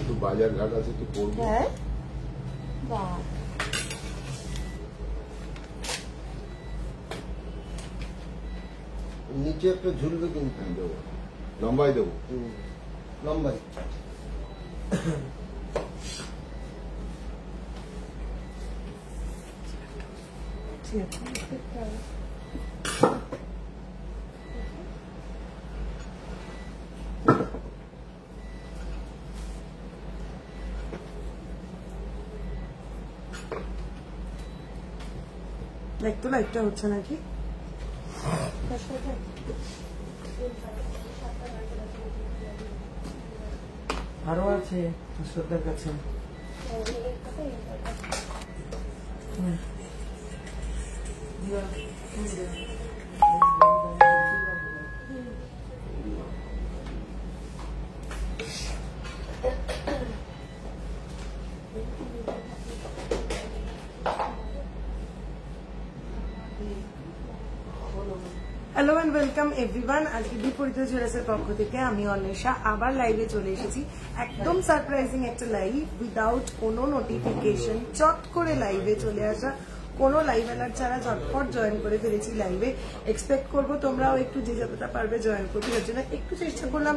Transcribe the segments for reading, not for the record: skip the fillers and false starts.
একটু বাজার ঘাট আছে তো করবো। হ্যাঁ বাহ, নিচে একটা ঝুলবে কিন্তু দেবো, লম্বাই দেবো, লম্বাই। ঠিক আছে। দেখতো লাইটটা হচ্ছে নাকি? আরো আছে শ্রদ্ধার কাছে। Hello and welcome everyone. আজকে বিপরীত জুয়েলার্সের পক্ষ থেকে আমি অন্বেষা আবার লাইভে চলে এসেছি। একদম সারপ্রাইজিং একটা লাইভ, উইদাউট কোনো নোটিফিকেশন, চট করে লাইভে চলে আসা, কোনো লাইভ অ্যালার্ট ছাড়া ঝটপট জয়েন করে ফেলেছি লাইভে। এক্সপেক্ট করবো তোমরাও একটু যে যতটা পারবে জয়েন করবে, যার জন্য একটু চেষ্টা করলাম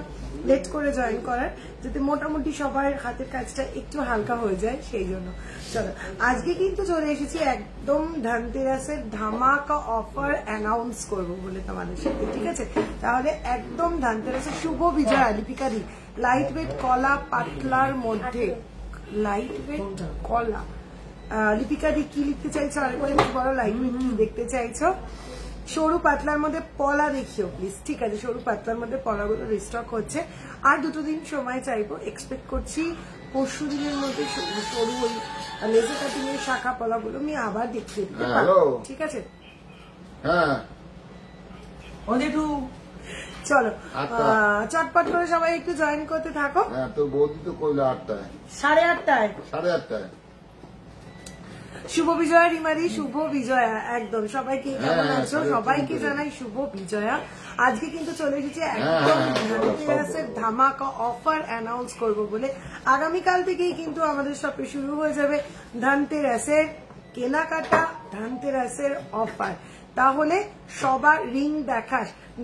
লেট করে জয়েন করার, যাতে মোটামুটি সবার হাতের কাজটা একটু হালকা হয়ে যায়, সেই জন্য। চলো, আজকে কিন্তু চলে এসেছি একদম ধনতেরাসের ধামাকা অফার অ্যানাউন্স করবো বলে তোমাদের সাথে, ঠিক আছে? তাহলে একদম ধনতেরাসের শুভ বিজয়া লিপিকারি লাইট ওয়েট কলা পাতলার মধ্যে, লাইট ওয়েট কলা লিপিকাদি কি লিখতে চাইছো আরেকবার একটু বলো, লাইট ওয়েট কি দেখতে চাইছো? সরু পাতলার মধ্যে পলা দেখিও প্লিজ, ঠিক আছে? সরু পাতলার মধ্যে পলাগুলো রিস্টক হচ্ছে, আর 2 দিন সময় চাইবো। এক্সপেক্ট করছি পরশু দিনের মধ্যে সরু ওই লেজার কাটিং এর শাখা পলাগুলো আমি আবার দেখতে পাবো, ঠিক আছে? হ্যাঁ চলো চটপট করে সবাই একটু জয়েন করতে থাকো। হ্যাঁ, তোর বৌদি তো করলো 8টায়, 8:30। 8:30। শুভ বিজয়া রিমারি, শুভ বিজয়া। একদম সবাইকে কেমন আছো সবাইকে জানাই শুভ বিজয়া। আজকে কিন্তু চলে এসেছে একদম ধনতেরাসের ধামাকা অফার অ্যানাউন্স করবো বলে। আগামীকাল থেকেই কিন্তু আমাদের শপে শুরু হয়ে যাবে ধনতেরাসের কেনাকাটা, ধনতেরাসের অফার। তাহলে সবার রিং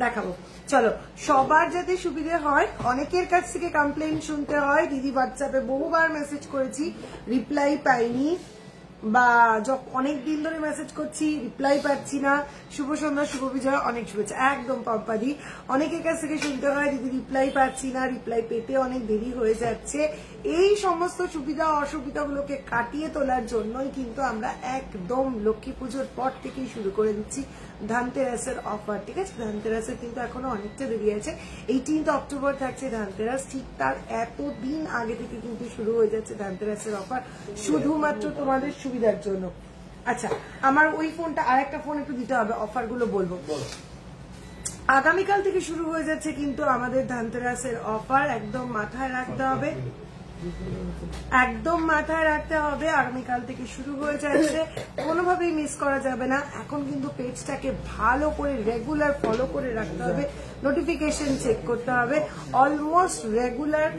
দেখাবো। চলো, সবার যাতে সুবিধে হয়, অনেকের কাছ থেকে কমপ্লেন শুনতে হয়, দিদি হোয়াটসঅ্যাপে বহুবার মেসেজ করেছি, রিপ্লাই পাইনি, বা অনেক দিন ধরে মেসেজ করছি, রিপ্লাই পাচ্ছি না। শুভ সন্ধ্যা, শুভ বিজয়, অনেক শুভেচ্ছা। একদম পম্পাদি, অনেকের কাছ থেকে শুনতে হয় দিদি রিপ্লাই পাচ্ছি না, রিপ্লাই পেতে অনেক দেরি হয়ে যাচ্ছে। এই সমস্ত সুবিধা অসুবিধাগুলোকে কাটিয়ে তোলার জন্যই কিন্তু আমরা একদম লক্ষ্মী পুজোর পর থেকেই শুরু করে দিচ্ছি ধনতেরাসের অফার, ঠিক আছে? ধনতেরাসের কিন্তু এখনো অনেকটা দেরি আছে, 18 অক্টোবর থাকছে ধনতেরাস, ঠিক তার এতদিন আগে থেকে কিন্তু শুরু হয়ে যাচ্ছে ধনতেরাসের অফার, শুধুমাত্র তোমাদের সুবিধার জন্য। আচ্ছা, আমার ওই ফোনটা আর একটা ফোন একটু দিতে হবে, অফার গুলো বলবো। আগামীকাল থেকে শুরু হয়ে যাচ্ছে কিন্তু আমাদের ধনতেরাসের অফার, একদম মাথায় রাখতে হবে, একদম মাথায় রাখতে হবে। আগামীকাল থেকে শুরু হয়ে যাচ্ছে, কোনোভাবেই মিস করা যাবে না। এখন কিন্তু পেজটাকে ভালো করে রেগুলার ফলো করে রাখতে হবে, নোটিফিকেশন চেক করতে হবে। অলমোস্ট রেগুলার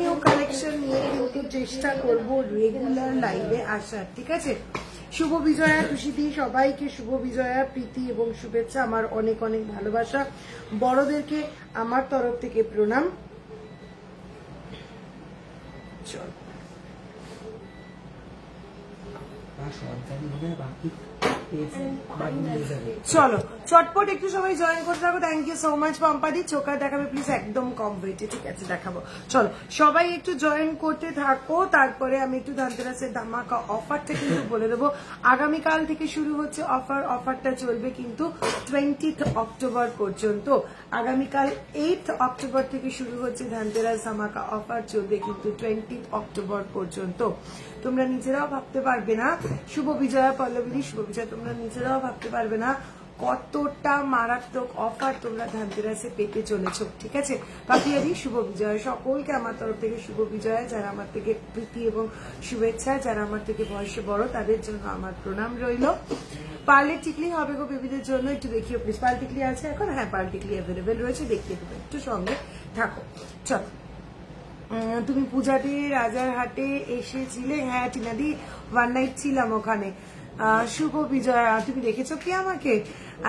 নিউ কালেকশন নিয়ে কিন্তু চেষ্টা করব রেগুলার লাইভে আসার, ঠিক আছে? শুভ বিজয়া খুশিদি, সবাইকে শুভ বিজয়া, প্রীতি এবং শুভেচ্ছা, আমার অনেক অনেক ভালোবাসা। বড়দেরকে আমার তরফ থেকে প্রণাম। চলো চটপট একটু সবাই জয়েন করতে থাকো। থ্যাংক ইউ সো মাচ পম্পাদি। চোখা দেখাবে প্লিজ, একদম কম ওয়েটে, ঠিক আছে? দেখাবো। চলো সবাই একটু জয়েন করতে থাকো, তারপরে আমি একটু ধনতেরাসের ধামাকা অফারটা কিন্তু বলে দেবো। আগামীকাল থেকে শুরু হচ্ছে অফার, অফারটা চলবে কিন্তু 20 অক্টোবর পর্যন্ত। আগামীকাল 8 অক্টোবর থেকে শুরু হচ্ছে ধনতেরাস ধামাকা অফার, চলবে কিন্তু 20 অক্টোবর পর্যন্ত। তোমরা নিজেরাও ভাবতে পারবে না, শুভ বিজয়া পল্লবী, শুভ বিজয়া, তোমরা নিজেরাও ভাবতে পারবে না কতটা মারাত্মক অফার তোমরা ধনতেরাসে পেতে চলেছো, ঠিক আছে? পাপিয়াদি, শুভ বিজয়। সকলকে আমার তরফ থেকে শুভ বিজয়। যারা আমার থেকে প্রীতি এবং শুভেচ্ছা, যারা আমার থেকে বয়সে বড়, তাদের জন্য আমার প্রণাম রইল। পার্লের টিকলি হবে গো বেবিদের জন্য, একটু দেখিও প্লিজ। পার্ল টিকলি আছে এখন? হ্যাঁ, পার্ল টিকলি অ্যাভেলেবেল রয়েছে, দেখিয়ে দেবো, একটু সঙ্গে থাকো। চলো তুমি পূজাতে রাজারহাটে এসেছিলে? হ্যাঁ টিনাদি, ওয়ান নাইট ছিলাম ওখানে। শুভ বিজয়া, তুমি দেখেছো কি আমাকে?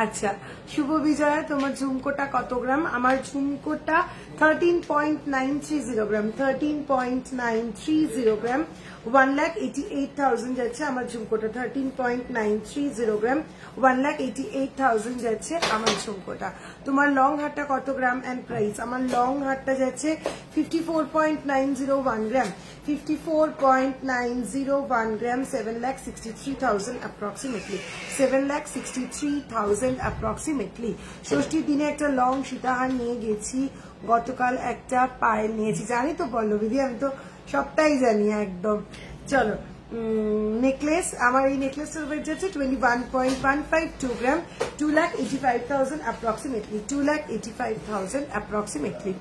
আচ্ছা, শুভ বিজয়া, তোমার ঝুমকোটা কত গ্রাম? আমার ঝুমকোটা 13.930 গ্রাম, 13.930 গ্রাম, 1,88,000 যাচ্ছে আমার ঝুমকোটা। 13.930 গ্রাম, 1,88,000 যাচ্ছে আমার ঝুমকোটা। তোমার লং হারটা কত গ্রাম অ্যান্ড প্রাইস? আমার লং হারটা যাচ্ছে 54.901 গ্রাম, 54.901 গ্রাম, 7,63,000 অ্যাপ্রক্সিমেটলি, 7,63,000 অ্যাপ্রক্সিমেটলি। ষষ্ঠীর দিনে একটা লং সীতাহার নিয়ে গেছি, গতকাল একটা পায়েল নিয়েছি। জানি তো পল্লবীদি, আমি তো সবটাই জানি একদম। চলো, নেকলেস, আমার এই নেকলেসের ওয়েট যাচ্ছে 21.152 গ্রাম, 2,85,000 অ্যাপ্রক্সিমেটলি, 2,85,000 অ্যাপ্রক্সিমেটলি।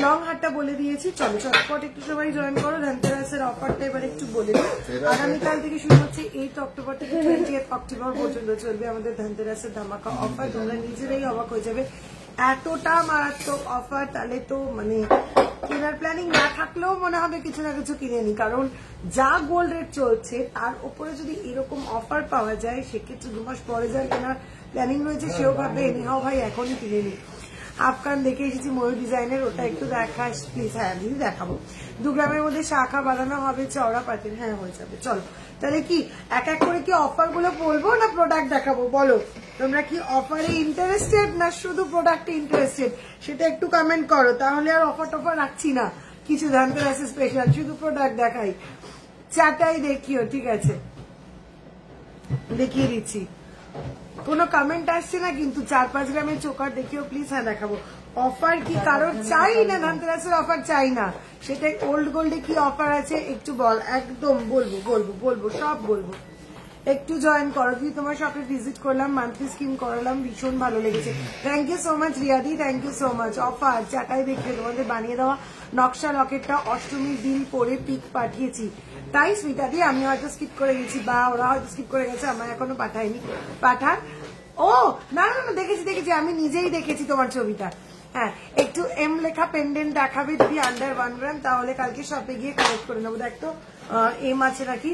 লং হারটা বলে দিয়েছি। চলো চটপট একটু সবাই জয়েন করো। ধনতেরাসের অফারটা এবার একটু বলে দিই। আগামীকাল থেকে শুরু হচ্ছে 8 অক্টোবর থেকে 20 অক্টোবর পর্যন্ত চলবে আমাদের ধনতেরাসের ধামাকা অফার। তোমরা নিজেরাই অবাক হয়ে যাবে, এতটা মারাত্মক অফার। তাহলে তো মানে কেনার প্ল্যানিং না থাকলেও মনে হবে কিছু না কিছু কিনে নি, কারণ যা গোল্ড রেট চলছে তার উপরে যদি এরকম অফার পাওয়া যায়, সেক্ষেত্রে 2 মাস পরে যা কেনার প্ল্যানিং রয়েছে সেও ভাবে এনিহাও ভাই এখনই কিনে নি। আফগান দেখে এসেছি ময়ূর ডিজাইনের, ওটা একটু দেখা প্লিজ। হ্যাঁ দিদি দেখাবো। 2 গ্রামের মধ্যে শাখা বানানো হবে, চওড়া পাতিল। হ্যাঁ হয়ে যাবে। চলো তাহলে কি এক এক করে কি অফার গুলো বলবো না প্রোডাক্ট দেখাবো? বলো তোমরা কি অফারে ইন্টারেস্টেড না শুধু প্রোডাক্টে ইন্টারেস্টেড? সেটা একটু কমেন্ট করো, তাহলে আর অফার টফার রাখছি না কিছু। ধনতেরাসের স্পেশাল শুধু প্রোডাক্ট দেখাই, চাটাই দেখিও। ঠিক আছে, দেখিয়ে দিচ্ছি। কোনো কমেন্ট আসছে না কিন্তু। 4-5 গ্রামের চোকার দেখিও প্লিজ। হ্যাঁ দেখাবো। অফার কি কারোর চাই না? ধনতেরাসের অফার চাই না? সেটা ওল্ড গোল্ডে কি অফার আছে একটু বল। একদম বলবো বলবো বলবো, সব বলবো। একটু জয়েন করো। যদি তোমার শপে ভিজিট করলাম, মান্থলি স্কিম করালাম, ভীষণ ভালো লেগেছে। থ্যাংক ইউ সো মাচ রিয়াদি, thank you so much. Offer চাটাই দেখবে, তোমাদের বানিয়ে দেওয়া নকশা লকেটটা অষ্টমীর দিন পরে পিক পাঠিয়েছি, তাই স্মিতাদি আমি হয়তো স্কিপ করে গেছি, বা ওরা হয়তো স্কিপ করে গেছে, আমার এখনো পাঠায়নি। পাঠান। ও না না না, দেখেছি দেখেছি, আমি নিজেই দেখেছি তোমার ছবিটা। হ্যাঁ, একটু এম লেখা পেন্ডেন্ট দেখাবে দিদি, আন্ডার 1 গ্রাম, তাহলে কালকে শপে গিয়ে কালেক্ট করে নেবো। দেখ তো এম আছে নাকি।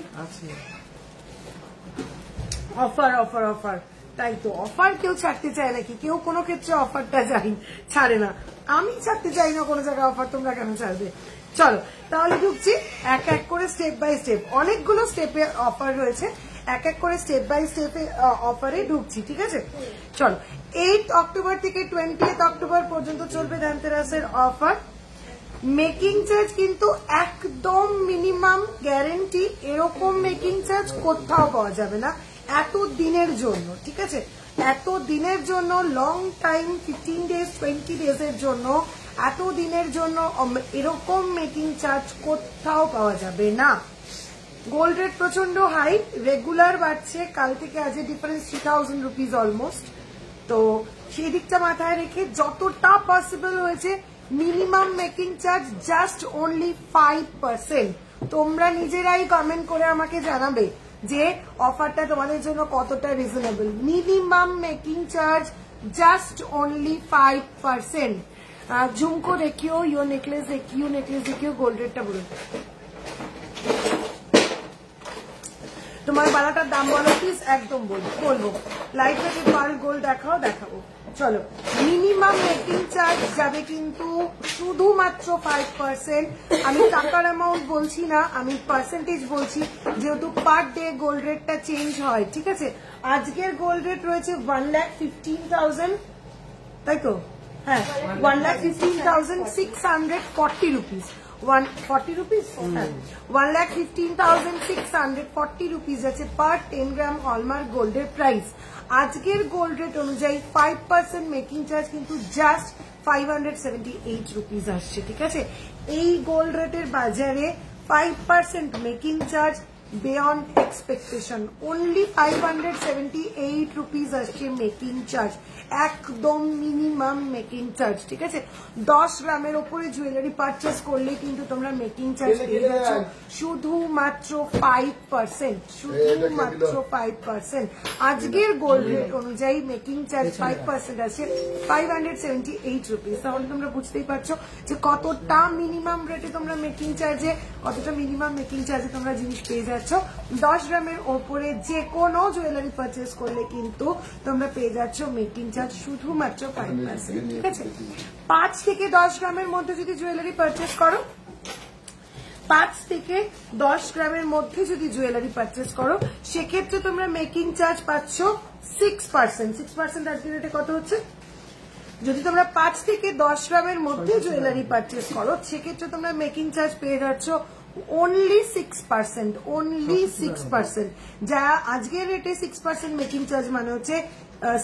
অফার অফার অফার, তাই তো অফার কেউ ছাড়তে চায় নাকি? কেউ কোনো ক্ষেত্রে অফারটা ছাড়ে না। আমি ছাড়তে চাই না কোনো জায়গায় অফার, তোমরা কেন ছাড়বে? চলো তাহলে ঢুকছি এক এক করে, স্টেপ বাই স্টেপ। অনেকগুলো স্টেপে অফার রয়েছে, এক এক করে স্টেপ বাই স্টেপে অফারে ঢুকছি। ঠিক আছে, চলো। 8 অক্টোবর থেকে 20 অক্টোবর পর্যন্ত চলবে ধনতেরাসের অফার। মেকিং চার্জ কিন্তু একদম মিনিমাম গ্যারেন্টি, এরকম মেকিং চার্জ কোথাও পাওয়া যাবে না এত দিনের জন্য। ঠিক আছে, এত দিনের জন্য, লং টাইম, 15 ডেজ 20 ডেজের জন্য, এত দিনের জন্য এরকম মেকিং চার্জ কোথাও পাওয়া যাবে না। গোল্ড রেট প্রচন্ড হাই, রেগুলার বাড়ছে, কাল থেকে আজকে ডিফারেন্স 3,000 রুপিস অলমোস্ট। তো সেই দিকটা মাথায় রেখে যতটা পসিবল হয়েছে minimum making charge just only 5%। তোমরা নিজেরাই কমেন্ট করে আমাকে জানাবে যে অফারটা তোমাদের জন্য কতটা reasonable. Minimum making charge just only 5%। ঝুমকো দেখিও, ইউ নেকলেস দেখিও, গোল্ড রেটটা বলুন। তোমার বালাটার দাম বলো প্লিজ। একদম বলবো। লাইট ওয়েটেড পার্ল গোল্ড দেখাবো। চলো, মিনিমাম মেকিং চার্জ যাবে কিন্তু শুধুমাত্র 5%। আমি টাকার অ্যামাউন্ট বলছি না, আমি পার্সেন্টেজ বলছি, যেহেতু পার ডে গোল্ড রেটটা চেঞ্জ হয়। ঠিক আছে, আজকের গোল্ড রেট রয়েছে 1,15,000, তাই তো? হ্যাঁ, 1,15,640 রুপিস। 140 রুপিস, 1,15,640 রুপিস আছে পার 10 গ্রাম হলমার্ক গোল্ডের প্রাইস। আজকের গোল্ড রেট অনুযায়ী 5% মেকিং চার্জ কিন্তু জাস্ট 578 রুপিস আসছে। ঠিক আছে, এই গোল্ড রেটের বাজারে 5% making charge beyond expectation. Only 578 rupees আসছে মেকিং চার্জ, একদম মিনিমাম মেকিং চার্জ, ঠিক আছে। 10 গ্রামের ওপরে জুয়েলারি পারচেস করলে কিন্তু তোমরা মেকিং চার্জ পেয়ে যাচ্ছ শুধুমাত্র 5%, শুধুমাত্র 5%। আজকের গোল্ড রেট অনুযায়ী মেকিং চার্জ 5% আছে 578 রুপিস। তাহলে তোমরা বুঝতেই পারছো যে কতটা মিনিমাম রেটে তোমরা মেকিং চার্জে, কতটা মিনিমাম মেকিং চার্জে তোমরা জিনিস পেয়ে যাচ্ছ। 10 গ্রামের ওপরে যে কোনো জুয়েলারি পারচেস করলে কিন্তু তোমরা পেয়ে যাচ্ছ মেকিং চার্জ শুধুমাত্র 5%, ঠিক আছে। 5 থেকে 10 গ্রামের মধ্যে যদি জুয়েলারি পারচেস করো, 5 থেকে 10 গ্রামের মধ্যে যদি জুয়েলারি পারচেস করো, সেক্ষেত্রে তোমরা মেকিং চার্জ পাচ্ছ 6%। 6% আজকের রেটে কত হচ্ছে? যদি তোমরা 5 থেকে 10 গ্রামের মধ্যে জুয়েলারি পারচেস করো, সেক্ষেত্রে তোমরা মেকিং চার্জ পেয়ে যাচ্ছ only 6%, only 6%। যা আজকের রেটে 6% মেকিং চার্জ মানে হচ্ছে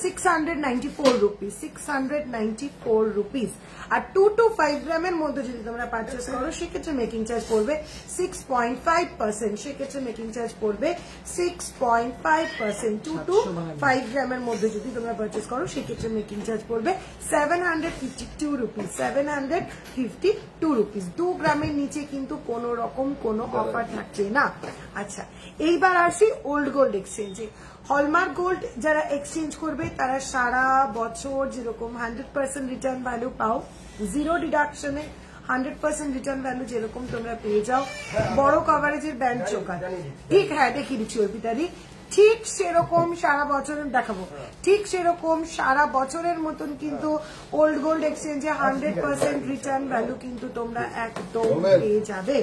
694 রুপিস, 694 রুপিস। আর 2 to 5 গ্রামের মধ্যে যদি তোমরা পারচেস করো, সেক্ষেত্রে মেকিং চার্জ পড়বে 6.5%, সেক্ষেত্রে মেকিং চার্জ পড়বে 6.5%। 2 to 5 গ্রামের মধ্যে যদি তোমরা পারচেস করো, সেক্ষেত্রে মেকিং চার্জ পড়বে 752 রুপিস, 752 রুপিস। 2 গ্রামের নিচে কিন্তু কোনো রকম কোনো অফার থাকছে না। আচ্ছা, এইবার আসি ওল্ড গোল্ড এক্সচেঞ্জে। হলমার্ক গোল্ড যারা এক্সচেঞ্জ করবে তারা সারা বছর যেরকম 100% রিটার্ন ভ্যালু পাও, জিরো ডিডাকশনে 100% রিটার্ন ভ্যালু যেরকম তোমরা পেয়ে যাও, বড় কভারেজের ব্যান্ড চোকার, ঠিক, হ্যাঁ দেখিয়ে দিচ্ছি অর্পিতাদি, ঠিক সেরকম সারা বছরের দেখাবো, ঠিক সেরকম সারা বছরের মতন কিন্তু ওল্ড গোল্ড এক্সচেঞ্জে 100% রিটার্ন ভ্যালু কিন্তু তোমরা একদম পেয়ে যাবে।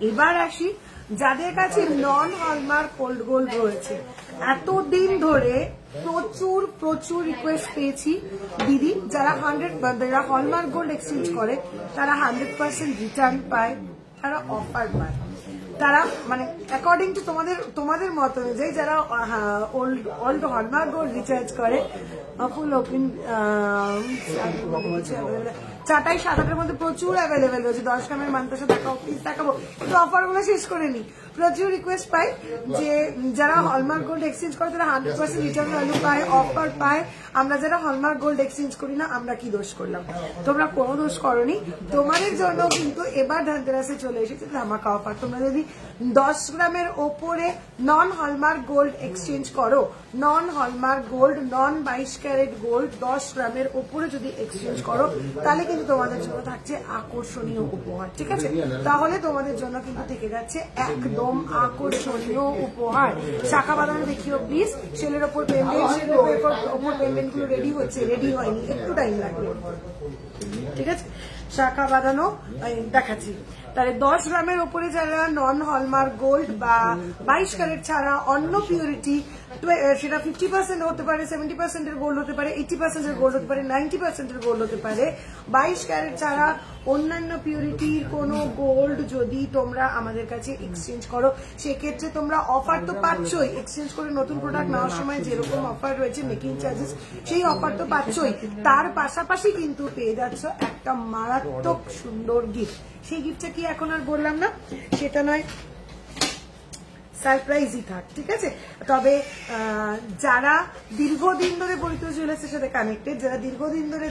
এবার আসি যাদের কাছে নন হলমার্ক ওল্ড গোল্ড রয়েছে। এতদিন ধরে প্রচুর প্রচুর রিকোয়েস্ট পেয়েছি দিদি, যারা হলমার্ক গোল্ড এক্সচেঞ্জ করে তারা 100% রিটার্ন পায়, তারা অফার পায়, তারা মানে অ্যাকর্ডিং টু তোমাদের মত অনুযায়ী যারা ওল্ড হলমার্ক গোল্ড রিচার্জ করে, ফুল ওপেন চাটাই 7-8-এর মধ্যে প্রচুর অ্যাভেলেবেল রয়েছে। 10 গ্রামের মান্তাসা দেখাও, প্লিজ দেখাবো, কিন্তু অফারগুলো শেষ করে নি। প্রচুর রিকোয়েস্ট পাই যে যারা হলমার্ক গোল্ড এক্সচেঞ্জ করে তারা 100% রিটার্ন ভ্যালু পায়, অফার পায়। আমরা যারা হলমার্ক গোল্ড এক্সচেঞ্জ করি না, আমরা কি দোষ করলাম? তোমরা কোনো দোষ করনি, তোমাদের জন্য কিন্তু এবার ধনতেরাসে চলে এসেছে ধামাকা অফার। তোমরা যদি 10 গ্রামের ওপরে নন হলমার্ক গোল্ড এক্সচেঞ্জ করো, নন হলমার্ক গোল্ড, নন 22 ক্যারেট গোল্ড 10 গ্রামের ওপরে যদি এক্সচেঞ্জ করো, তাহলে কিন্তু তোমাদের জন্য থাকছে আকর্ষণীয় উপহার, ঠিক আছে। তাহলে তোমাদের জন্য কিন্তু থেকে যাচ্ছে একদম আকর্ষণীয় উপহার। শাখা বাঁধানো দেখিও প্লিজ, সেলের ওপর পেন্ডেন্ট, সেলের ওপর পেন্ডেন্ট গুলো রেডি হচ্ছে, রেডি হয়নি, একটু টাইম লাগবে, ঠিক আছে। শাখা বাঁধানো দেখাচ্ছি। তাহলে 10 গ্রামের উপরে যারা নন হলমার্ক গোল্ড বা 22 ক্যারেট ছাড়া অন্য পিউরিটি, সেটা 50% হতে পারে, 70% এর গোল্ড হতে পারে, 80% এর গোল্ড হতে পারে, 90% এর গোল্ড হতে পারে, 22 ক্যারেট ছাড়া অন্যান্য পিউরিটির কোনো গোল্ড যদি তোমরা আমাদের কাছে এক্সচেঞ্জ করো, সেক্ষেত্রে তোমরা অফার তো পাচ্ছই, এক্সচেঞ্জ করে নতুন প্রোডাক্ট নেওয়ার সময় যেরকম অফার রয়েছে মেকিং চার্জেস, সেই অফার তো পাচ্ছই। তার পাশাপাশি কিন্তু পেয়ে যাচ্ছ একটা মারাত্মক সুন্দর গিফট। সেই গিফটটা কি এখন আর বললাম না, সেটা নয়, সারপ্রাইজই থাক, ঠিক আছে। তবে যারা দীর্ঘদিন ধরে পরিতোষ জুয়েলার্সের সাথে কানেক্টেড, যারা দীর্ঘদিন ধরে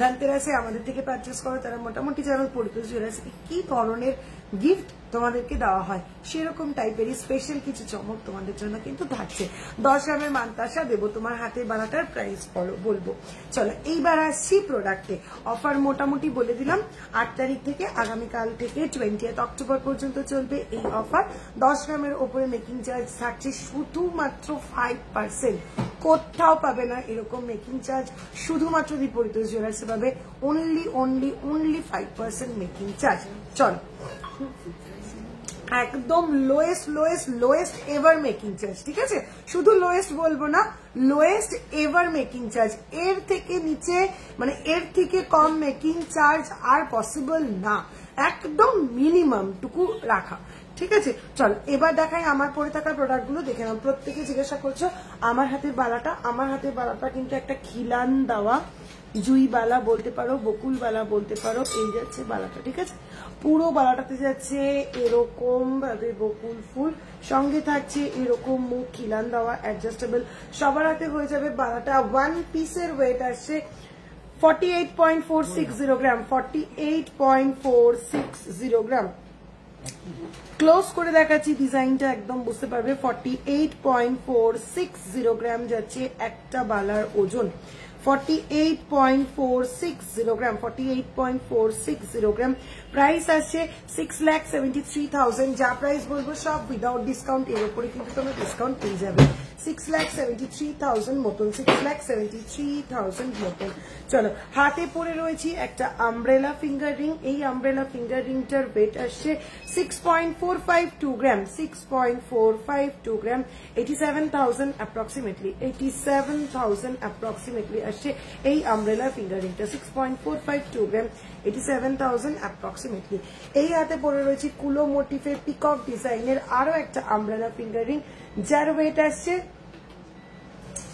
ধনতেরাসে আমাদের থেকে পারচেস করো, তারা মোটামুটি জানো পরিতোষ জুয়েলার্স থেকে কি ধরনের গিফট তোমাদেরকে দেওয়া হয়, সেরকম টাইপেরই স্পেশাল কিছু চমক তোমাদের জন্য কিন্তু থাকছে। 10 গ্রামের মান্তাসা দেবো, তোমার হাতের বানাটার প্রাইস বলবো। চলো এইবার আসছি প্রোডাক্টে। অফার মোটামুটি বলে দিলাম, 8 তারিখ থেকে আগামীকাল থেকে 20 অক্টোবর পর্যন্ত চলবে এই অফার। 10 গ্রামের ওপরে মেকিং চার্জ থাকছে শুধুমাত্র 5%, কোথাও পাবে না এরকম মেকিং চার্জ, শুধুমাত্র পরিতোষ জুয়েলার্সে পাবে only 5% মেকিং চার্জ। চলো একদম লোয়েস্ট এভার মেকিং চার্জ, ঠিক আছে। শুধু লোয়েস্ট বলবো না, লোয়েস্ট এভার মেকিং চার্জ। এর থেকে নিচে মানে এর থেকে কম মেকিং চার্জ আর পসিবল না, একদম মিনিমাম টুকু রাখা, ঠিক আছে। চল এবার দেখাই আমার পরে থাকা প্রোডাক্ট গুলো, দেখে নাও। প্রত্যেকে জিজ্ঞাসা করছো আমার হাতের বালাটা কিন্তু একটা খিলান দেওয়া জুই বালা বলতে পারো, বকুল বালা বলতে পারো, এই যাচ্ছে বালাটা, ঠিক আছে। পুরো বালাটাতে যাচ্ছে এরকম ভাবে বকুল ফুল, সঙ্গে থাকছে এরকম মুখ খিলান দেওয়া অ্যাডজাস্টেবল। সবার হাতে হয়ে যাবে বালাটা। ওয়ান পিসের ওয়েট আসছে 48.460 গ্রাম, 48.460 গ্রাম। ক্লোজ করে দেখাচ্ছি ডিজাইনটা, একদম বুঝতে পারবে। 48.460 গ্রাম যাচ্ছে একটা বালার ওজন, 48.460 গ্রাম, 48.460 গ্রাম। প্রাইস আসছে 6,73,000। যা প্রাইস বলবো সব উইদাউট ডিসকাউন্ট, এর উপরে কিন্তু তোমরা ডিসকাউন্ট পেয়ে যাবে। 6,73,000 মতন, 6,73,000 মতন। চলো, হাতে পরে রয়েছি একটা আমব্রেলা ফিঙ্গার রিং। এই আমব্রেলা ফিঙ্গার রিংটার ওয়েট আসছে 6.452 গ্রাম, 6.452 গ্রাম, 87,000 অ্যাপ্রক্সিমেটলি, 87,000 অ্যাপ্রক্সিমেটলি আসছে এই আমব্রেলা ফিঙ্গার রিংটা। 6.452 গ্রাম, 87,000 অ্যাপ্রক্সিমেটলি। এই হাতে পরে রয়েছে কুলো মোটিফের পিকক ডিজাইনের আরো একটা আমব্রেলা ফিঙ্গার রিং, যার ওয়েট আসছে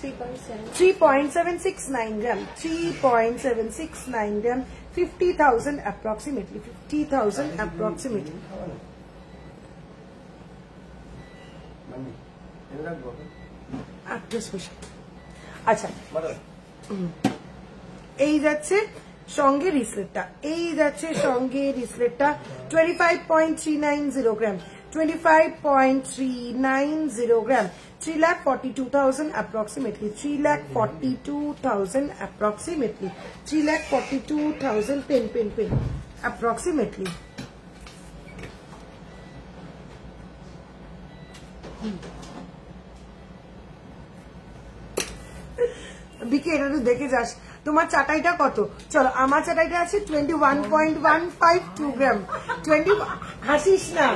3.769 গ্রাম, 3.769 গ্রাম, 50,000 approximately, 50,000 approximately। আচ্ছা, এই যাচ্ছে সঙ্গে রিসলেটটা, এই যাচ্ছে সঙ্গে রিসলেটটা 25.390 গ্রাম, 25.390 গ্রাম, 3,42,000 approximately, 3,42,000 approximately, 3,42,000 pen approximately। বিকি এটা তো দেখে যাস, তোমার চাটাইটা কত? চলো, আমার চাটাইটা আছে 21.152 গ্রাম, 20 হাসিস না,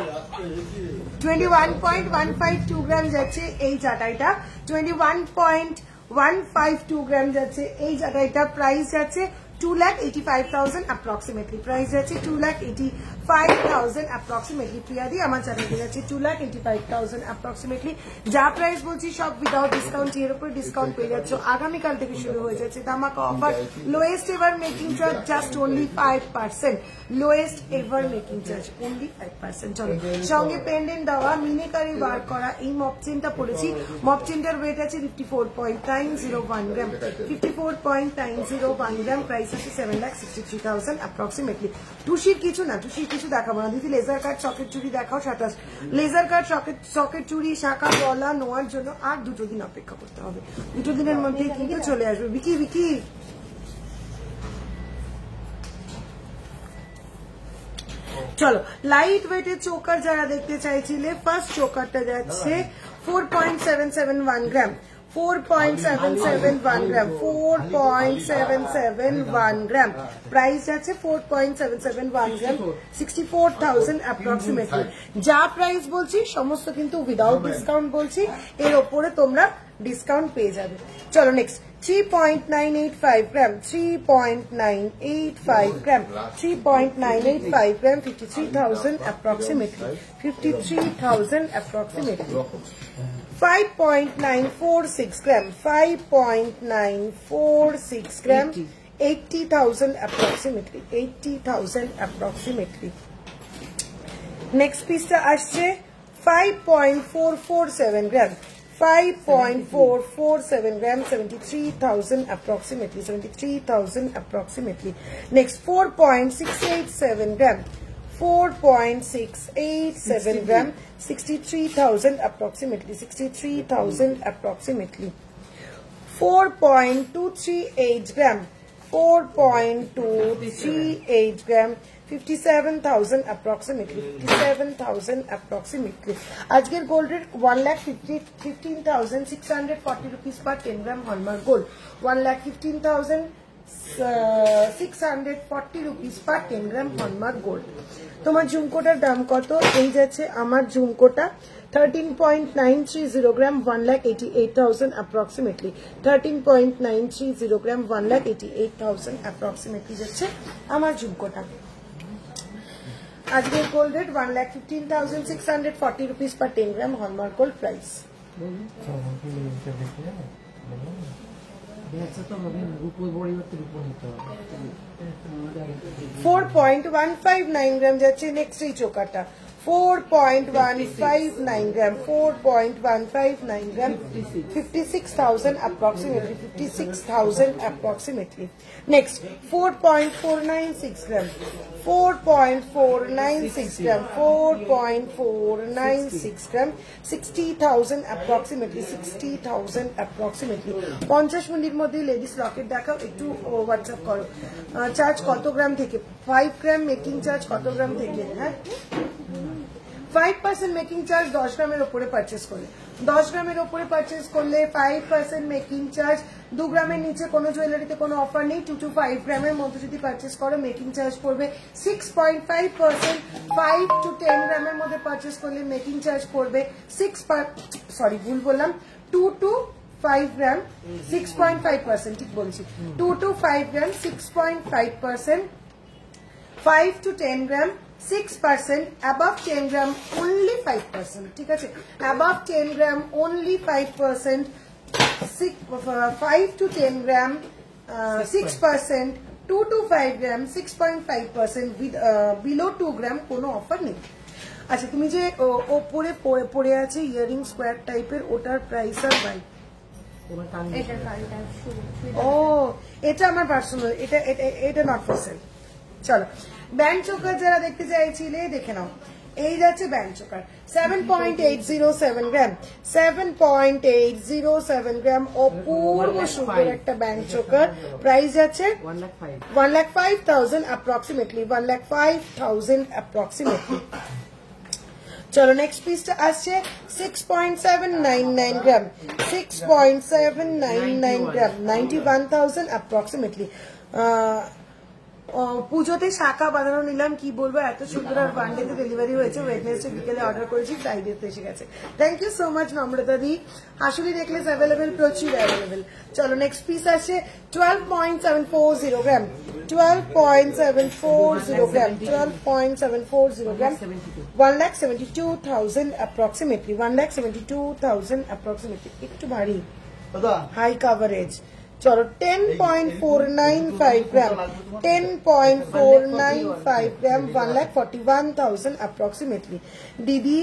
21.152 গ্রাম যাচ্ছে এই চাটাইটা, 21.152 গ্রাম যাচ্ছে এই চাটাইটা। প্রাইস যাচ্ছে 2,85,000 approximately, প্রাইস যাচ্ছে 2,85,000 approximately। প্রিয়াদি, আমার চাটাইটা যাচ্ছে 2,85,000 approximately। যা প্রাইস বলছি সব উইদাউট ডিসকাউন্ট, এর উপরে ডিসকাউন্ট পেয়ে যাচ্ছ। আগামীকাল থেকে শুরু হয়ে যাচ্ছে ধামাকা offer, lowest ever making charge just only 5%, lowest ever making charge only 5%। চলো, সঙ্গে পেন্ডেন্ট দেওয়া মিনিকারি বার করা এই মপ চেনটা পড়েছি। মপ চেনটার ওয়েট আছে 54.901 গ্রাম, 54.901 গ্রাম। প্রাইস আছে 7,63,000 approximately। টুসির কিছু না, টুসির কিছু দেখাবো না দিদি। লেজার কাট সকেট চুড়ি দেখাও 27। লেজার কাট সকেট চুড়ি শাখা গলা নেওয়ার জন্য আর 2 দিন অপেক্ষা করতে হবে, 2 দিনের মধ্যে কিন্তু চলে আসবে। বিকি বিকি, চলো, লাইট ওয়েটের চোকার যারা দেখতে চাইছিলে, ফার্স্ট চোকারটা যাচ্ছে 4.771 গ্রাম, 4.771 গ্রাম, 4.771 গ্রাম। প্রাইস আছে 4.771 গ্রাম, 64,000 approximately। যা প্রাইস বলছি সমস্ত কিন্তু উইদাউট ডিসকাউন্ট বলছি, এর ওপরে তোমরা ডিসকাউন্ট পেয়ে যাবে। চলো নেক্সট, 3.985 গ্রাম, 3.985 গ্রাম, 3.985 গ্রাম, 53,000 approximately, 53,000 approximately। 5.946 গ্রাম, 5.946 গ্রাম, 80,000 approximately, 80,000 approximately। নেক্সট পিসটা আসছে 5.447 গ্রাম, 5.447 গ্রাম, 73,000 approximately, 73,000 approximately। Next, 4.687 গ্রাম, 4.687 গ্রাম, 63,000 approximately, 63,000 approximately। 4.238 গ্রাম, 4.238 গ্রাম, 57,000 approximately, 57,000 approximately। আজকের গোল্ড রেট 1,15,640 rupees per 10 গ্রাম হলমার্ক গোল্ড, 1,15,640 rupees per 10 গ্রাম হলমার্ক গোল্ড। তোমার ঝুমকোটার দাম কত? এই যাচ্ছে আমার ঝুমকোটা 13.930 গ্রাম, 1,88,000 approximately, 13.930 গ্রাম, 1,88,000 approximately যাচ্ছে আমার ঝুমকোটা। আজকের গোল্ড রেট 1,15,640 rupees per 10 গ্রাম হলমার্ক গোল্ড প্রাইস। বেচা তো হবে না, রূপোর পরিবর্তে রূপো নিতে হবে। 4.159 গ্রাম যাচ্ছে নেক্সট এই চোকাটা 4.159 গ্রাম 4.159 গ্রাম 56,000 approximately 56,000 approximately next 4.496 গ্রাম 4.496 গ্রাম 4.496 গ্রাম 60,000 approximately 60,000 approximately 50 মিনিটের মধ্যে লেডিস লকেট দেখাও একটু হোয়াটসঅ্যাপ করো চার্জ কত গ্রাম থেকে 5 গ্রাম মেকিং চার্জ কত গ্রাম থেকে হ্যাঁ 5% মেকিং চার্জ 10 গ্রামের উপরে পারচেজ করলে 10 গ্রামের উপরে পারচেজ করলে 5% মেকিং চার্জ 2 গ্রামের নিচে কোনো জুয়েলারিতে কোনো অফার নেই 2 to 5 গ্রামের মধ্যে যদি পারচেজ করো মেকিং চার্জ পড়বে 6.5% 5 to 10 গ্রামের মধ্যে পারচেজ করলে মেকিং চার্জ পড়বে 2 to 5 গ্রাম 6.5% ঠিক বলছি 2 to 5 gram 6.5% 5 to 10 gram 6%, above 10 gram only 5%. ঠিক আছে above 10 gram only 5%, 5 to 10 gram 6%, 2 to 5 gram 6.5%, with below 2 gram কোনো অফার নেই। আচ্ছা তুমি যে ওপরে পড়ে আছে ইয়ারিং স্কোয়ার টাইপের ওটার প্রাইস আর বাই ও এটা আমার পার্সোনাল এটা নট ফর সেল। চলো ব্যান্ড চোকার যারা দেখতে চাইছিলে দেখে নাও এই যাচ্ছে ব্যান্ড চোকার 7.807 গ্রাম 7.807 গ্রাম অপূর্ব সুন্দর একটা ব্যান্ড চোকার প্রাইস যাচ্ছে 1,05,000 approximately 1,05,000 approximately। চলো নেক্সট পিসটা আসছে 6.799 গ্রাম 6.799 গ্রাম 91,000 approximately। পুজোতে শাখা বাঁধানো নিলাম কি বলবো এত সুন্দর আর ওয়ানডেতে ডেলিভারি হয়েছে ওয়েডনেসডে বিকেলে অর্ডার করেছি ফ্রাইডেতে এসে গেছে থ্যাংক ইউ সো মাচ নম্রতা দি হাসুলি নেকলেস অ্যাভেলেবেল প্রচুর অ্যাভেলেবেল। চলো নেক্সট পিস আছে 12.740 গ্রাম 12.740 গ্রাম 12.740 গ্রাম 1,72,000 approximately 1,72,000 approximately একটু ভারী হাই কাভারেজ। চলো 10.495 গ্রাম 10.495 গ্রাম 1,41,000 approximately। দিদি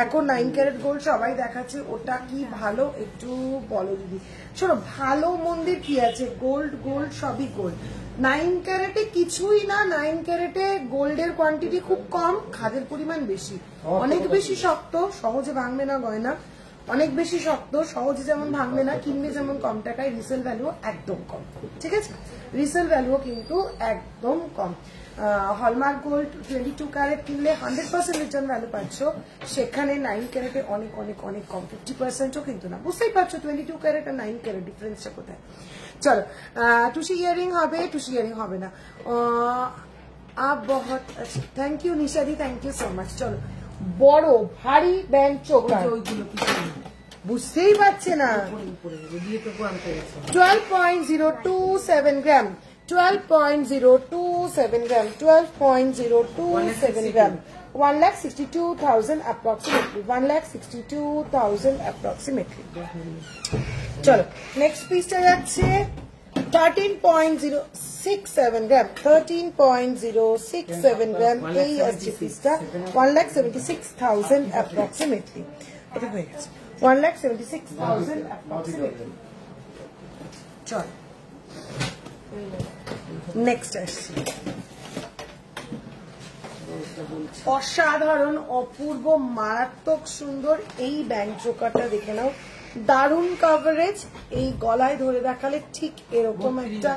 এখন 9 ক্যারেট গোল্ড সবাই দেখাচ্ছে ওটা কি ভালো একটু বলো দিদি। শোনো ভালো মন্দির কি আছে গোল্ড সবই গোল্ড 9 ক্যারেটে কিছুই না 9 ক্যারেটে গোল্ডের কোয়ান্টিটি খুব কম খাদের পরিমাণ বেশি অনেক বেশি শক্ত সহজে ভাঙবে না গয়না অনেক বেশি শক্ত সহজে যেমন ভাঙবে না কিনবে যেমন কম টাকায় রিসেল ভ্যালু একদম কম ঠিক আছে রিসেল ভ্যালু কিন্তু একদম কম। হলমার্ক গোল্ড 22 ক্যারেট কিনলে 100% রিটার্ন ভ্যালু পাচ্ছ সেখানে 9 ক্যারেটে অনেক অনেক অনেক কম 50%ও কিন্তু না বুঝতেই পারছো 22 ক্যারেট আর 9 ক্যারেট ডিফারেন্সটা কোথায়। চলো টুসি ইয়ারিং হবে না আপ বহুত আচ্ছা থ্যাংক ইউ নিশাদি থ্যাংক ইউ সো মাচ। চলো বড় ভারী ব্যান্ড চোকার বুঝতেই পারছে না 12.027 gram 12.027 gram 12.027 gram 1,62,000 approximately 1,62,000 approximately। চলো নেক্সট পিসটা যাচ্ছে 13.067 গ্রাম 13.067 গ্রাম এই আসছে পিসটা 1,76,000 approximately এটা হয়ে গেছে 1,76,000 approximately। চল নেক্সট আসছে অসাধারণ অপূর্ব মারাত্মক সুন্দর এই ব্যান্ড চোকারটা দেখে নাও দারুণ কাভারেজ এই গলায় ধরে দেখালে ঠিক এরকম একটা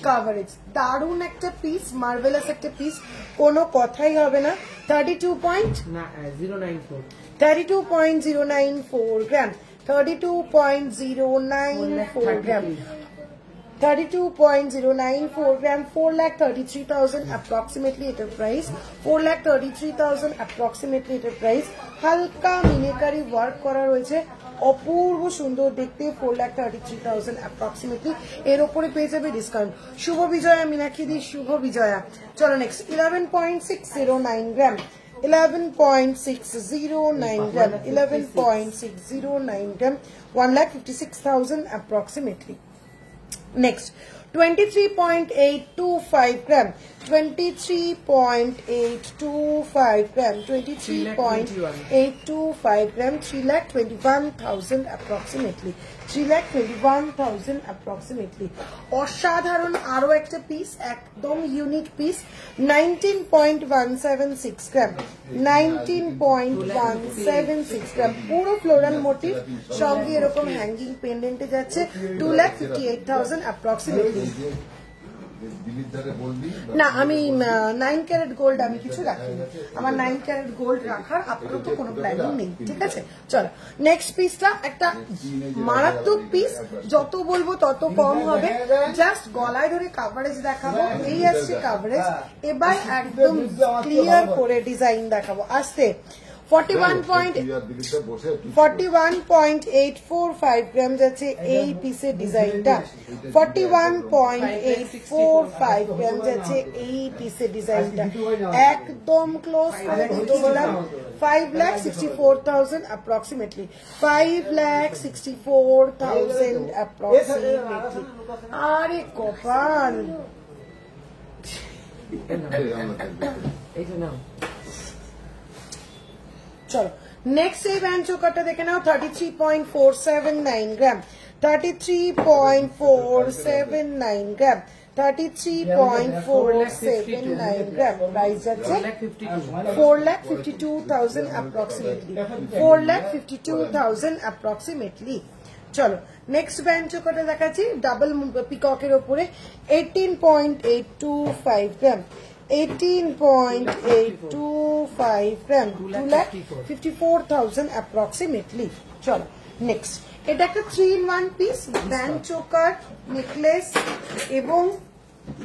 কাভারেজ দারুণ একটা পিস মার্ভেলাস একটা পিস কোনো কথাই হবে না 32.094 গ্রাম 32.094 গ্রাম 32.094 গ্রাম 4,33,000 approximately এটার প্রাইস 4,33,000 approximately এটার প্রাইস হালকা মিনেকারি ওয়ার্ক করা রয়েছে অপূর্ব সুন্দর দেখতে 4,33,000 approximately এর উপরে পেয়ে যাবে ডিসকাউন্ট। শুভ বিজয়া মীনাক্ষী দি শুভ বিজয়া। চলো নেক্সট 11.609 গ্রাম 11.609 গ্রাম 11.609 গ্রাম 1,56,000 approximately নেক্সট 23.825 গ্রাম, 23.825 গ্রাম, 23.825 গ্রাম, 3,21,000 approximately, 3,21,000 approximately. অসাধারণ আরো একটা পিস, একদম ইউনিক পিস, 19.176 গ্রাম, 19.176 গ্রাম, পুরো ফ্লোরাল মোটিভ, সঙ্গে এরকম হ্যাঙ্গিং পেন্ডেন্টে যাচ্ছে, 2,58,000 approximately. না আমি 9 ক্যারেট গোল্ড আমি কিছু রাখিনি, আমার 9 ক্যারেট গোল্ড রাখার আপাতত কোনো প্ল্যানিং নেই, ঠিক আছে। চলো নেক্সট পিসটা একটা মারাত্মক পিস, যত বলবো তত কম হবে, জাস্ট গলায় ধরে কাভারেজ দেখাবো, এই আসছে কাভারেজ, এবার একদম ক্লিয়ার করে ডিজাইন দেখাবো। আসতে 41.845 গ্রাম যাচ্ছে এই পিসের ডিজাইনটা, 41.845 গ্রাম যাচ্ছে এই পিসের ডিজাইনটা, একদম ক্লোজ করে দিলাম, 5,64,000 approximately, 5,64,000 approximately. আরে কপাল, এই তো নাও। চলো নেক্সট এই ব্যান্ড চোকারটা দেখে নাও, 33.479 গ্রাম, 33.479 গ্রাম, 33.479 গ্রাম, প্রাইস যাচ্ছে 4,52,000 approximately, 4,52,000 approximately. চলো নেক্সট ব্যান্ড চোকারটা দেখাচ্ছি, ডাবল পিককের ওপরে, 18.825 গ্রাম, 18.825 গ্রাম, 2,54,000 approximately. চলো নেক্সট, এটা একটা 3-in-1 piece, band choker, necklace এবং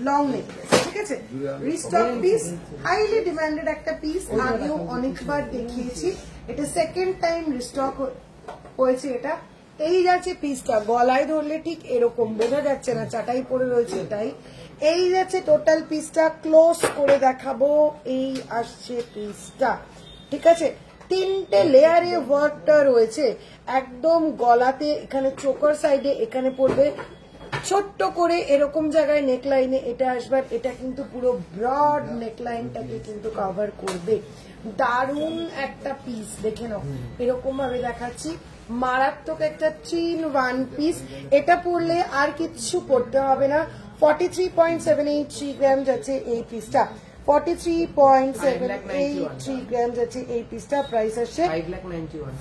লং নেকলেস, ঠিক আছে, রিস্টক পিস, হাইলি ডিমান্ডেড একটা পিস, আগেও অনেকবার দেখিয়েছি, এটা সেকেন্ড টাইম রিস্টক হয়েছে। এটা এই যাচ্ছে পিসটা, গলায় ধরলে ঠিক এরকম বোঝা যাচ্ছে না, চাটাই পড়ে রয়েছে তাই, এই যাচ্ছে টোটাল পিসটা, ক্লোজ করে দেখাবো, এই আসছে পিসটা, ঠিক আছে, 3টে লেয়ারে ওয়ার্কটা রয়েছে, একদম গলাতে, এখানে চোকার সাইডে এখানে পড়বে, ছোট্ট করে এরকম জায়গায় নেকলাইনে এটা আসবার, এটা কিন্তু পুরো ব্রড নেকলাইনটাকে কিন্তু কভার করবে, দারুণ একটা পিস, দেখে নাও এরকম ভাবে দেখাচ্ছি, মারাত্মক একটা 3-in-1 পিস, এটা পরলে আর কিচ্ছু পড়তে হবে না। 43.783 গ্রাম যাচ্ছে এই পিসটা, 43.783 গ্রাম যাচ্ছে এই পিসটা, প্রাইস আসছে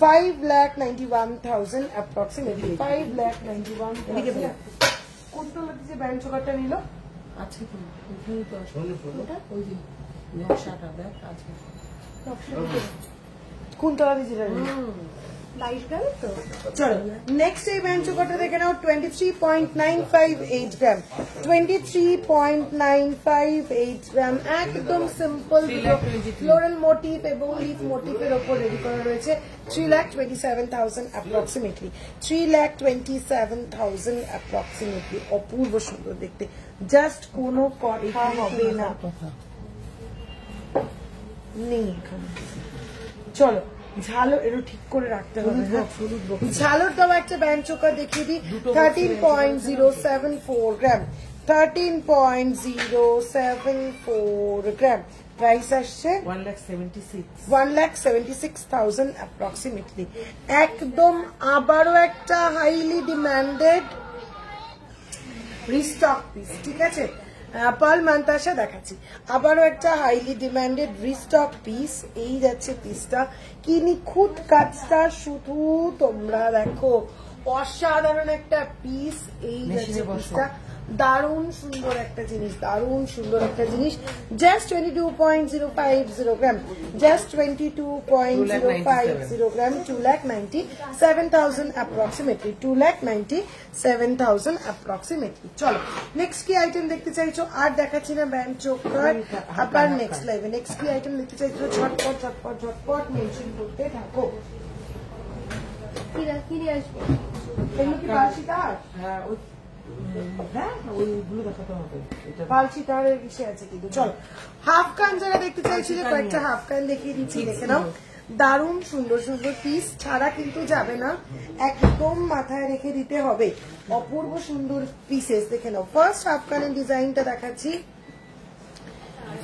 5,91,000 approximately, 5,91,000. কোনটা যে ব্যান্ড চোকারটা নিল, আছে তো ওখানেই তো আছে, ওই যে নকশাটা দেখ আছে, কোন তলা দিয়ে যেটা নিল, লাইট গেল তো। চলো নেক্সট এই ব্যান্ড চোকারটা দেখে নাও, 23.958 গ্রাম, 23.958 গ্রাম, একদম সিম্পল ফ্লোরাল মোটিভ এবং লিফ মোটিভের ওপর রেডি করা রয়েছে, 3,27,000 approximately, 3,27,000 approximately. অপূর্ব সুন্দর দেখতে, জাস্ট কোনো কথা হবে না নেই এখানে। চলো ঝালর এরও ঠিক করে রাখতে হবে, ঝালর দেওয়া একটা ব্যান্ড চোকার দেখিয়ে দিই, 13.074 গ্রাম, 13.074 গ্রাম, প্রাইস আসছে 1,76,000 approximately. একদম আবারও একটা হাইলি ডিমান্ডেড রিস্টক পিস, ঠিক আছে, পার্ল মান্তাসা দেখাচ্ছি, আবারও একটা হাইলি ডিমান্ডেড রিস্টক পিস, এই যাচ্ছে পিসটা, কি নিখুঁত কাজটা শুধু তোমরা দেখো, অসাধারণ একটা পিস, এই যাচ্ছে পিসটা, দারুণ সুন্দর একটা জিনিস, দারুণ সুন্দর একটা জিনিস, জাস্ট 22.050 গ্রাম, জাস্ট 22.050 গ্রাম, 2,97,000 approximately, 2,97,000 approximately. চলো নেক্সট কি আইটেম দেখতে চাইছো, আর দেখাচ্ছি না ব্যান্ড চোকার, আবার নেক্সট লাইভে নেক্সট কি আইটেম দেখতে চাইছো, ঝটপট ঝটপট ঝটপট মেনশন করতে থাকো। কিনে আসবো এগুলো কি বাসি তার, হ্যাঁ ওইগুলো দেখাতে হবে, বালছি তারের বিষয় আছে কিন্তু। চলো হাফ কান যারা দেখতে চাইছিলে, কয়েকটা হাফ কান দেখিয়ে দিচ্ছি, দেখে নাও, দারুণ সুন্দর সুন্দর পিস, ছাড়া কিন্তু যাবে না, একদম মাথায় রেখে দিতে হবে। অপূর্ব সুন্দর পিসেস দেখে নাও। ফার্স্ট হাফ কানের ডিজাইনটা দেখাচ্ছি,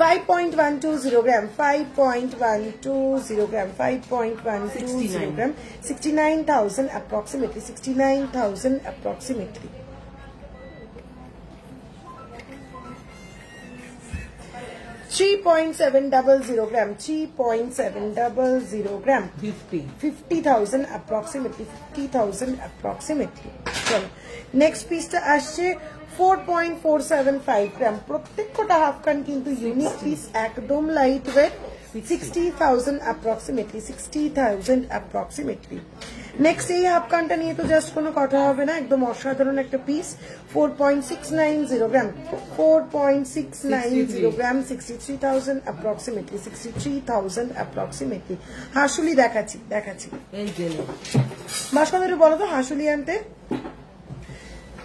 5.120 গ্রাম, 5.120 গ্রাম, 5.120 গ্রাম, 69,000 approximately, 69,000 approximately। $3.700 gram, 3.700 gram, 50,000 approximately, 50,000 approximately। চলো নেক্সট পিসটা আসছে 4.475 গ্রাম, প্রত্যেকটা হাফ কান কিন্তু ইউনিক পিস, একদম light weight, 60,000 approximately, 60,000 approximately। Next এই হাফ কানটা নিয়ে তো জাস্ট কোনো কথা হবে না, একদম অসাধারণ একটা পিস, 4.690 গ্রাম, 4.690 গ্রাম, 63,000 approximately, 63,000 approximately। হাসুলি দেখাচ্ছি মাসকন্দরে বলো তো হাসুলি আনতে।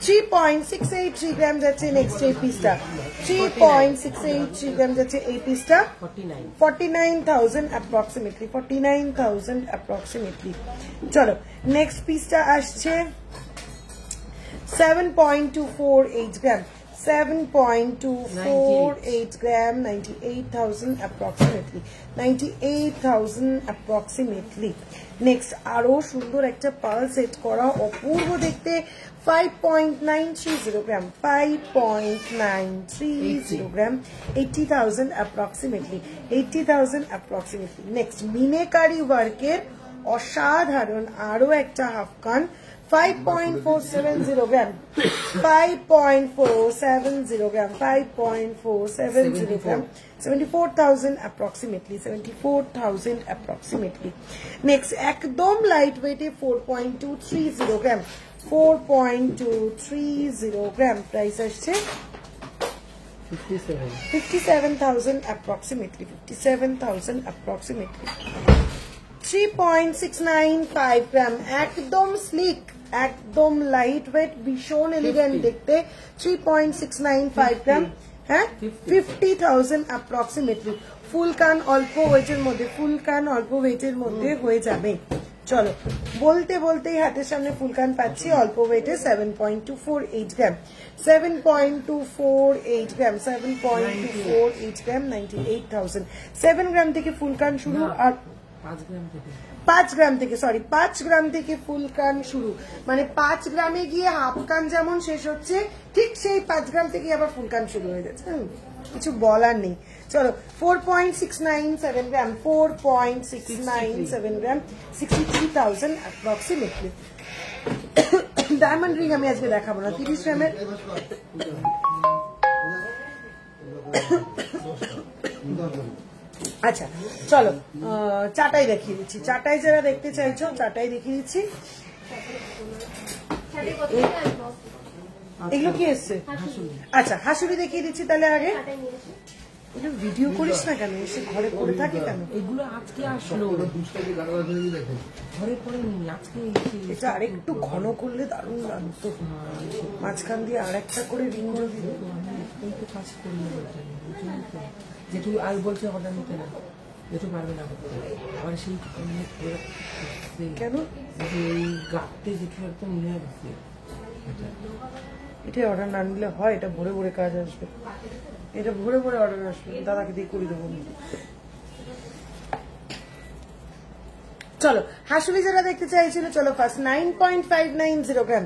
3.683 গ্রাম যাচ্ছে নেক্সট এই পিসটা, 3.683 গ্রাম যাচ্ছে এই পিসটা, 49,000 approximately, 49,000 approximately। চলো নেক্সট পিসটা আসছে 7.248 গ্রাম, 7.248 গ্রাম, 98,000 approximately, 98,000 approximately। নেক্সট আরো সুন্দর একটা পার্ল সেট করা অপূর্ব দেখতে, 5.930 গ্রাম, 5.930 গ্রাম, 80,000 approximately, 80,000 approximately। নেক্সট মিনেকারি ওয়ার্কের অসাধারণ আরো একটা হাফ কান, 5.470 গ্রাম, 5.470 গ্রাম, 5.470 গ্রাম, 74,000 approximately, 74,000 approximately। নেক্সট একদম লাইট ওয়েটে 4.230 গ্রাম, 4.230 গ্রাম, প্রাইস আসছে 57,000 approximately, 57,000 approximately। 3.695 গ্রাম, একদম স্লিক, একদম লাইট ওয়েট, ভীষণ এলিগেন্ট দেখতে, 3.695 গ্রাম, হ্যাঁ 50,000 approximately। ফুল কান অল্প ওয়েটের মধ্যে, ফুল কান অল্প ওয়েটের মধ্যে হয়ে যাবে। চলো বলতে বলতেই হাতের সামনে ফুল কান পাচ্ছি অল্প ওয়েটে, 7.248 গ্রাম, 7.248 গ্রাম, 7.248 গ্রাম, 98,000। 7 গ্রাম থেকে ফুল কান শুরু, আর 5 গ্রাম থেকে, সরি 5 গ্রাম থেকে ফুল কান শুরু, মানে 5 গ্রামে গিয়ে হাফ কান যেমন শেষ হচ্ছে, ঠিক সেই 5 গ্রাম থেকে আবার ফুল কান শুরু হয়ে যাচ্ছে, কিছু বলার নেই। চলো 4.697 গ্রাম, 4.697 গ্রাম, 63,000 approximately। ডায়মন্ড রিং আমি আজকে দেখাবো না, 30 গ্রামের। আচ্ছা চলো চাটাই দেখিয়ে দিচ্ছি, চাটাই যারা দেখতে চাইছো চাটাই দেখিয়ে দিচ্ছি। এগুলো কি এসছে? আচ্ছা হাসুরি দেখিয়ে দিচ্ছি তাহলে আগে। এটা ভিডিও করিস না কেন, এসে ঘরে পড়ে থাকে কেন? এগুলো আজকে আসলো, ঘরে পড়ে নি আজকে। এটা আরেকটু ঘন করলে দারুণ লাগতো, মাঝখান দিয়ে আর একটা করে রিং যদি এই তো কাজ করি যেটু আর বলছে অর্ডার নিতে না, যেটু পারবে না আবার সেই কেন যে এই গাঁটতে যেটু একদম নিয়ে আসছে, এটা অর্ডার না নিলে হয়? এটা ভরে ভরে কাজ আসবে, এটা ভরে ভরে অর্ডার আসবে, দাদাকে দিয়ে করে দেবো। চলো হাসুলি যারা দেখতে চাইছিল, চলো ফার্স্ট 9.590 গ্রাম,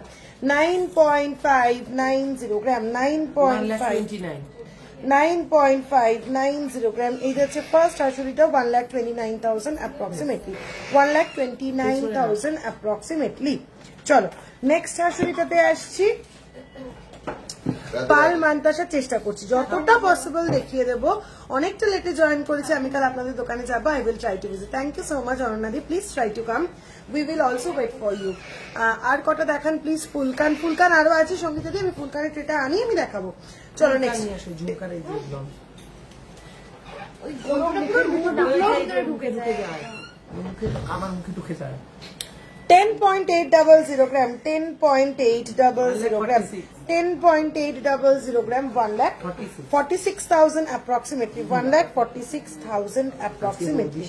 9.590 গ্রাম, 9.590 গ্রাম। এই যাচ্ছে ফার্স্ট হাসুলিটা, 1,29,000 approximately, 1,29,000 approximately। চলো নেক্সট হাসুলিটাতে আসছি, পাল মানতাসার চেষ্টা করছি যতটা পসিবল দেখিয়ে দেবো। অনেকটা লেটে জয়েন করেছি, আমি কাল আপনাদের দোকানে যাবো, I will try to visit. Thank you so much অনন্যাদি, please try to come, we will also wait for you. আর কটা দেখান প্লিজ, ফুলকান, ফুলকান আরো আছে সঙ্গীতা দিয়ে, আমি ফুলকানের ট্রেটা আনি, আমি দেখাবো। চলো নেক্সট আমার মুখে ঢুকে যায়। 10.800 গ্রাম, 10.800 গ্রাম, 10.800 গ্রাম, 1,46,000 approximately, 1,46,000 approximately।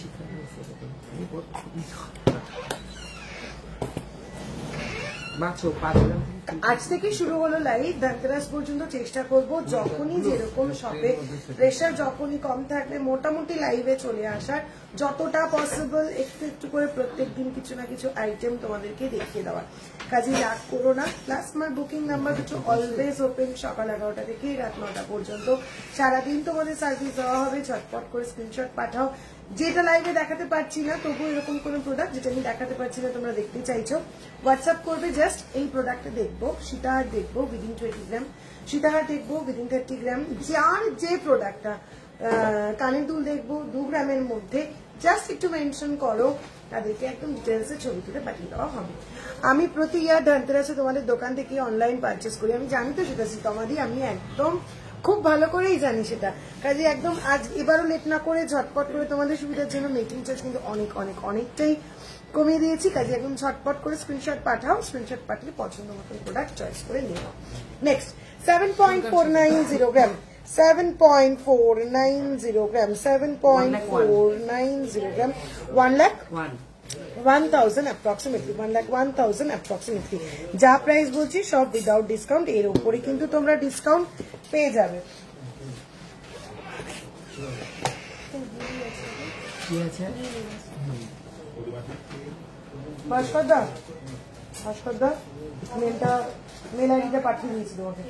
মাছো 5 গ্রাম আজ থেকে শুরু হলো লাইভ, ধনতেরাস পর্যন্ত চেষ্টা করব যখনই যেরকম শপে প্রেশার যখনই কম থাকবে মোটামুটি লাইভে চলে আসার, যতটা পসিবল একটু একটু করে প্রত্যেকদিন কিছু না কিছু আইটেম তোমাদেরকে দেখিয়ে দেওয়ার। কাজে রাগ করো না। প্লাস আমার বুকিং নাম্বার দুটো অলওয়েজ ওপেন, সকাল 11টা থেকে রাত 9টা পর্যন্ত সারাদিন তোমাদের সার্ভিস দেওয়া হবে। ঝটপট করে স্ক্রিনশট পাঠাও। যেটা লাইভে দেখাতে পারছি না তবু এরকম কোনো প্রোডাক্ট যেটা আমি দেখাতে পারছি না তোমরা দেখতে চাইছো, হোয়াটসঅ্যাপ করবে। জাস্ট এই প্রোডাক্টটা দেখবো, সীতাহার দেখবো উইদিন 20 গ্রাম, সীতাহার দেখবো উইদিন 30 গ্রাম, যার যে প্রোডাক্টটা, কানের দুল দেখবো 2 গ্রামের মধ্যে, জাস্ট একটু মেনশন করো, তাদেরকে একদম ডিটেলসে ছবি তুলে পাঠিয়ে দেওয়া হবে। আমি প্রতি ইয়ার ধনতেরাসে তোমাদের দোকান থেকে অনলাইন পারচেস করি, আমি জানি তো সেটা সীতামাদি, আমি একদম খুব ভালো করেই জানি সেটা। কাজে একদম আজ এবারও লেট না করে ঝটপট করে তোমাদের সুবিধার জন্য মেকিং চার্জ কিন্তু অনেকটাই কমিয়ে দিয়েছি। কাজে একদম ঝটপট করে স্ক্রিনশট পাঠাও, স্ক্রিনশট পাঠিয়ে পছন্দ মতো প্রোডাক্ট চয়েস করে নিয়ে নাও। নেক্সট 7.490 গ্রাম, 7.490 গ্রাম, 7.490 গ্রাম, 1,01,000 approximately, 1,01,000 approximately। যা প্রাইস বলছি সব উইদাউট ডিসকাউন্ট, এর উপরে কিন্তু তোমরা ডিসকাউন্ট পেয়ে যাবে। ভাস্কর দা মেল আইডিটা পাঠিয়ে দিয়েছি তোমাকে।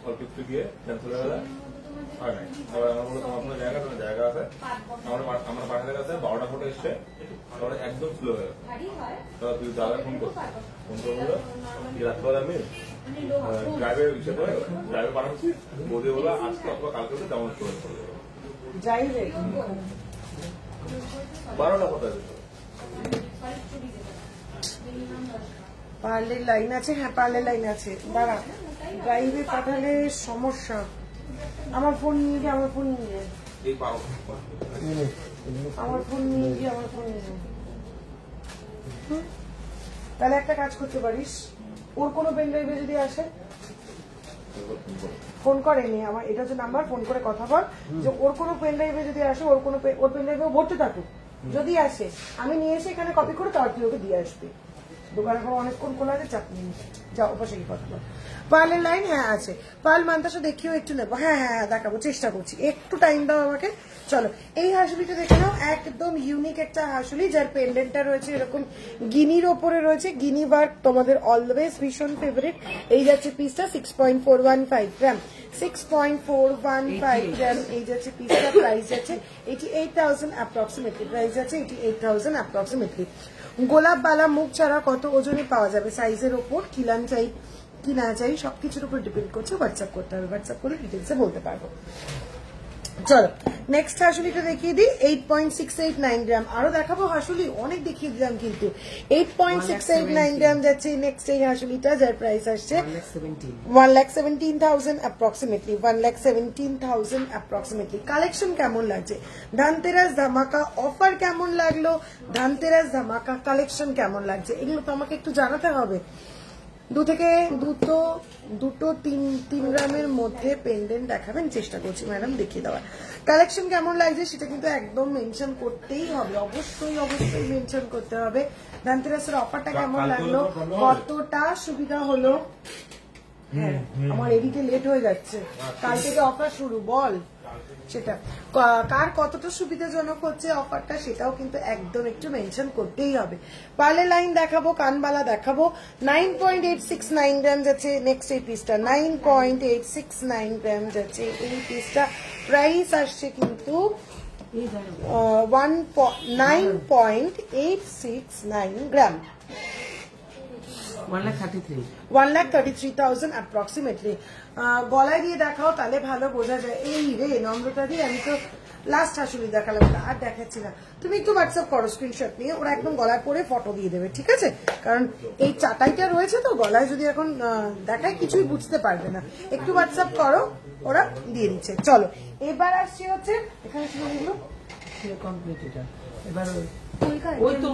অল্প একটু দিয়ে ক্যান্সেল হয়ে গেলে হয় নাই। আবার আমার বলে তোমার কোনো জায়গা আছে, আমার পাঠাতে কাছে 12টা ফটো এসছে, তারপরে একদম স্লো হয়ে গেল। তারপর তুই দাদা ফোন করবো রাত্রবেলা আমি ড্রাইভের ইচ্ছে করে ড্রাইভে পাঠাচ্ছি, বৌদি বলো আজকে অথবা কালকে ডাউনলোড করে 12টা ফটো আছে। পার্লের লাইন আছে, হ্যাঁ পার্লের লাইন আছে, দাঁড়া ড্রাইভে পাঠালে সমস্যা। আমার ফোন নিয়ে গিয়ে আমার ফোন নিয়ে যায়, আমার ফোন নিয়ে গিয়ে আমার ফোন নিয়ে যায়। তাহলে একটা কাজ করতে পারিস, ওর কোনো পেন ড্রাইভে যদি আসে ফোন করেনি আমার, এটা হচ্ছে নাম্বার, ফোন করে কথা বল যে ওর কোনো পেন ড্রাইভে যদি আসে, ওর পেন ড্রাইভে ভরতে থাকুক, যদি আসে আমি নিয়ে এসে এখানে কপি করে তার তুই ওকে দিয়ে আসবে। দোকান এখন অনেকক্ষণ খোলা আছে, চাপ নিয়ে যাও ওপাশে কি কথা বল। পার্লের লাইন হ্যাঁ আছে, পার্ল মান্তাসা দেখিও একটু নেবো, হ্যাঁ হ্যাঁ দেখাবো, চেষ্টা করছি, একটু টাইম দাও আমাকে। চলো এই হাঁসুলিটা দেখে নাও, একদম ইউনিক একটা হাঁসুলি, যার পেন্ডেন্টটা রয়েছে এরকম গিনির ওপরে রয়েছে, গিনি ওয়ার্ক তোমাদের অলওয়েজ ভীষণ ফেভারিট। এই যাচ্ছে পিসটা 6.415 গ্রাম, 6.415 গ্রাম এই যাচ্ছে পিসটা। প্রাইস আছে 88,000 অ্যাপ্রক্সিমেটলি, প্রাইস আছে 88,000 অ্যাপ্রক্সিমেটলি। গোলাপ বালা মুখ ছাড়া কত ওজনে পাওয়া যাবে, সাইজের ওপর কিলান চাই কি না চাই সবকিছুর উপর ডিপেন্ড করছে, হোয়াটসঅ্যাপ করতে হবে, হোয়াটসঅ্যাপ করলে ডিটেলসে বলতে পারবো। চলো নেক্সট হাঁসুলিটা দেখিয়ে দিই, 8.689 গ্রাম, আরো দেখাবো হাঁসুলি, অনেক দেখিয়ে দিলাম কিন্তু। 8.689 গ্রাম যাচ্ছে নেক্সট এই হাঁসুলিটা, যার প্রাইস আসছে 1,17,000 অ্যাপ্রক্সিমেটলি, 1,17,000 অ্যাপ্রক্সিমেটলি। কালেকশন কেমন লাগছে, ধনতেরাস ধামাকা অফার কেমন লাগলো, ধনতেরাস ধামাকা কালেকশন কেমন লাগছে, এগুলো তো আমাকে একটু জানাতে হবে। দুটো তিন গ্রামের মধ্যে পেন্ডেন্ট দেখাবেন, চেষ্টা করছি ম্যাডাম দেখিয়ে দেওয়ার। কালেকশন কেমন লাগছে সেটা কিন্তু একদম মেনশন করতেই হবে, অবশ্যই মেনশন করতে হবে। ধনতেরাসের অফারটা কেমন লাগলো, কতটা সুবিধা হলো। হ্যাঁ আমার এডিটে লেট হয়ে যাচ্ছে, কাল থেকে অফার শুরু, বল সেটা কার কতটা সুবিধাজনক হচ্ছে অফারটা, সেটাও কিন্তু একদম একটু মেনশন করতেই হবে। পার্লে লাইন দেখাবো, কানবালা দেখাবো। 9.869 গ্রাম যাচ্ছে নেক্সট এই পিসটা, 9.869 গ্রাম যাচ্ছে এই পিসটা। প্রাইস আসছে কিন্তু 9.869 গ্রাম, 1,33,000 অ্যাপ্রক্সিমেটলি। গলায় দিয়ে দেখাও তাহলে ভালো বোঝা যায়। এই রে নম্রতা দিয়ে আমি তো লাস্ট হাসুলি দেখালাম, আর দেখাচ্ছি না, তুমি একটু হোয়াটসঅ্যাপ করো স্ক্রিনশট নিয়ে, ওরা একদম গলায় পরে ফটো দিয়ে দেবে, ঠিক আছে? কারণ এই চাটাইটা রয়েছে তো গলায়, যদি এখন দেখায় কিছুই বুঝতে পারবে না, একটু হোয়াটসঅ্যাপ করো, ওরা দিয়ে দিচ্ছে। চলো এবার আসছি হচ্ছে এখানে ছিল এগুলো কমপ্লিট, এটা এবার ওই তো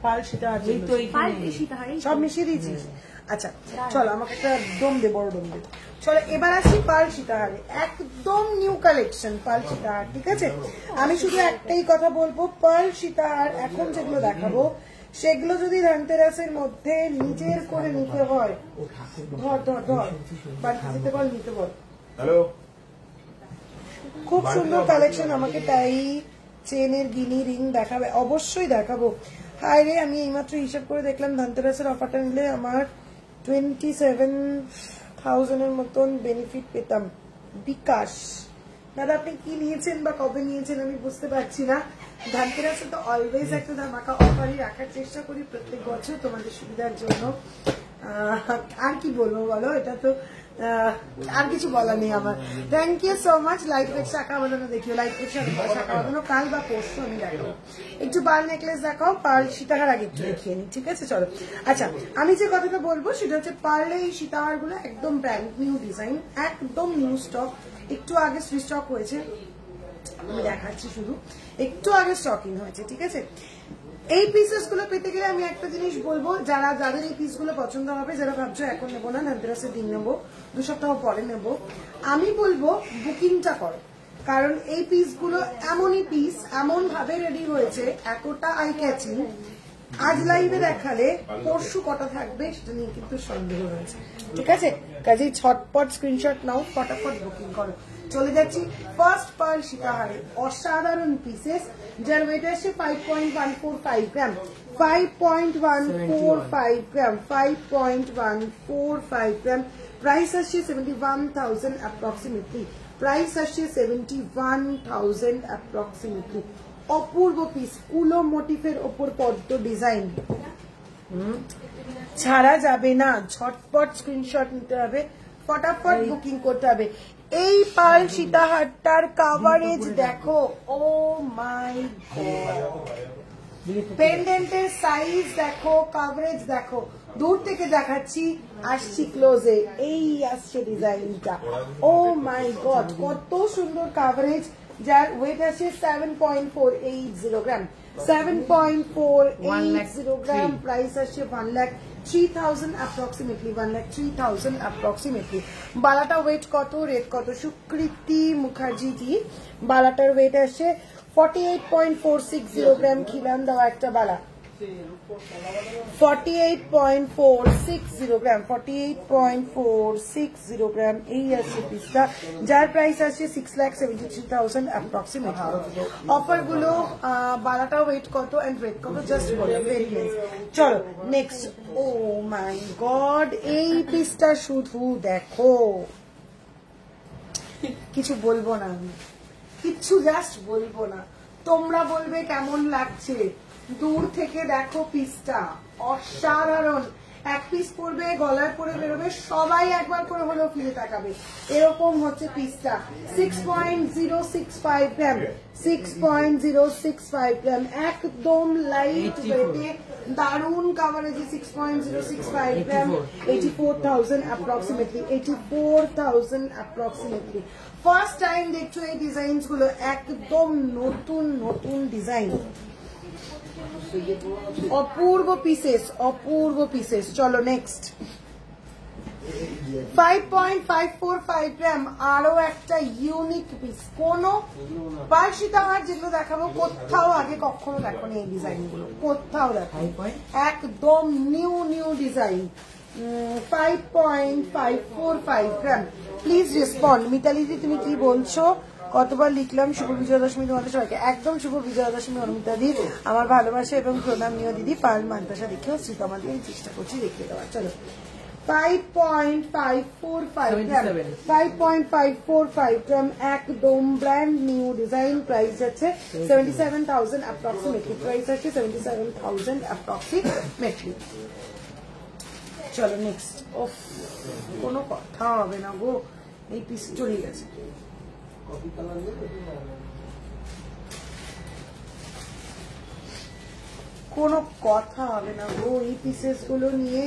পাল সীতাহার এই তো এইখানে। সব মিশিয়ে দিয়েছিস? আচ্ছা চলো আমাকে একটা ডোম দে, বড় ডোম দে। চলো এবার আসি পাল সীতাহারে, একদম নিউ কালেকশন পাল সীতাহার, ঠিক আছে? আমি শুধু একটাই কথা বলবো, পাল সীতাহার এখন যেগুলো দেখাবো সেগুলো যদি ধনতেরাসের মধ্যে নিজের করে নিতে হয়, ধর ধর ধর বাড়িতে যেতে বল, নিতে বল। হ্যালো, খুব সুন্দর কালেকশন, আমাকে তাই চেনের গিনি রিং দেখাবে, অবশ্যই দেখাবো। হাই রে, আমি এইমাত্র হিসাব করে দেখলাম ধনতেরাসের অফারটা নিলে আমার 27,000 এর মতন বেনিফিট পেতাম। বিকাশ দাদা আপনি কি নিয়েছেন বা কবে নিয়েছেন আমি বুঝতে পারছি না। ধনতেরাসে তো অলওয়েজ একটা ধামাকা অফারই রাখার চেষ্টা করি প্রত্যেক বছর তোমাদের সুবিধার জন্য। আর কি বলবো বলো, এটা তো আর কিছু বলার নেই আমার। Thank you so much. Light weight শাখা বাঁধানো দেখিও, লাইট ওয়েট শাখা বাঁধানো কাল বা পরশু আমি দেখাবো। একটু পার্ল নেকলেস দেখাও, পার্ল সীতাহার আগে একটু দেখিয়ে নিই, ঠিক আছে? চলো আচ্ছা, আমি যে কথাটা বলবো সেটা হচ্ছে পার্লে এই সীতাহার গুলো একদম ব্র্যান্ড নিউ ডিজাইন, একদম নিউ স্টক, একটু আগে স্টক হয়েছে, আমি দেখাচ্ছি শুধু, একটু আগে স্টকিং হয়েছে, ঠিক আছে? এই পিসেস গুলো পেতে গেলে আমি একটা জিনিস বলবো, যাদের এই পিস গুলো পছন্দ হবে, যারা ভাবছো এখন নেবো না, ধনতেরাসের দিন নেবো, 2 সপ্তাহ পরে নেবো, আমি বলবো বুকিংটা করো। কারণ এই পিস গুলো এমনই পিস, এমন ভাবে রেডি হয়েছে, এতটা আই ক্যাচিং, আজ লাইভে দেখালে পরশু কটা থাকবে সেটা নিয়ে কিন্তু সন্দেহ রয়েছে, ঠিক আছে? কাজেই ছটপট স্ক্রিনশট নাও, ফটাফট বুকিং করো। চলে যাচ্ছি ফার্স্ট পার্ল সীতাহারে, অসাধারণ পিসেস, যার ওয়েট আসছে 5.145 গ্রাম, 5.145 গ্রাম, 5.145 গ্রাম। প্রাইস আসছে 71,000 অ্যাপ্রক্সিমেটলি, প্রাইস আসছে 71,000 অ্যাপ্রক্সিমেটলি। অপূর্ব পিস, কুলো মোটিফের ওপর পদ্ম ডিজাইন, ছাড়া যাবে না, ঝটপট স্ক্রিনশট নিতে হবে, ফটাফট বুকিং করতে হবে। এই পার্ল সীতাহারটার কাভারেজ দেখো, ও মাই গড, পেন্ডেন্টের সাইজ দেখো, কাভারেজ দেখো, দূর থেকে দেখাচ্ছি, আসছি ক্লোজে, এই আসছে ডিজাইনটা, ও মাই গড, কত সুন্দর কাভারেজ, যার ওয়েট আছে 7.480 গ্রাম, 7.480 গ্রাম, প্রাইস আসছে 1,03,000 অ্যাপ্রক্সিমেটলি, 1,03,000 অ্যাপ্রক্সিমেটলি। বালাটা ওয়েট কত, রেট কত? সুকৃতি মুখার্জি জি, বালাটার ওয়েট আসছে 48.460 গ্রাম, খিলান দেওয়া একটা বালা, 48.460 গ্রাম, 48.460 গ্রাম, এই আছে পিসটা, যার প্রাইস আছে 6,73,000 অ্যাপ্রক্সিমেটলি। অফার গুলো, বালাটা ওয়েট কত এন্ড রেট কত জাস্ট বললাম, ভেরি নাইস। চলো নেক্সট, ও মাই গড, এই পিসটা শুধু দেখো, কিছু বলবো না আমি, কিচ্ছু জাস্ট বলবো না, তোমরা বলবে কেমন লাগছে। দূর থেকে দেখো পিসটা, অসাধারণ, এক পিস পরবে, গলার পরে বেরোবে, সবাই একবার করে হলেও ফিরে তাকাবে, এরকম হচ্ছে পিসটা। 6.065 গ্রাম, 6.065 গ্রাম, একদম লাইট ওয়েটে, দারুণ কাভারেজে, 6.065 গ্রাম, 84,000 অ্যাপ্রক্সিমেটলি, 84,000 অ্যাপ্রক্সিমেটলি। ফার্স্ট টাইম দেখছো এই ডিজাইন গুলো, একদম নতুন নতুন ডিজাইন, অপূর্ব পিসেস, অপূর্ব পিসেস। চলো নেক্সট, 5.545 গ্রাম, আরো একটা ইউনিক পিস, কোন পার্ল সীতাহার যেগুলো দেখাবো কোথাও আগে কখনো দেখোনি এই ডিজাইন গুলো, কোথাও দেখো, একদম new new design. 5.545 gram. Please respond. Mitali di তুমি কি বলছো? কতবার লিখলাম শুভ বিজয়া দশমী তোমাদের সবাইকে, একদম শুভ বিজয়া দশমী অমিতা দি, আমার ভালোবাসা এবং প্রণাম নিও দিদি। পার্ল মান্তাসা দেখেও শ্রীতমা দিয়ে চেষ্টা করছি দেখিয়ে দেওয়ার। চলো 5.545 গ্রাম, 5.545 গ্রাম, একদম ব্র্যান্ড নিউ ডিজাইন, প্রাইস আছে 77,000 অ্যাপ্রক্সিমেটলি, প্রাইস আছে 77,000 অ্যাপ্রক্সিমেটলি। চলো নেক্সট, ওফ কোনো কথা হবে না গো, এই পিস চলে গেছে। কোনো কথা হবে না গো এই পিসেস গুলো নিয়ে।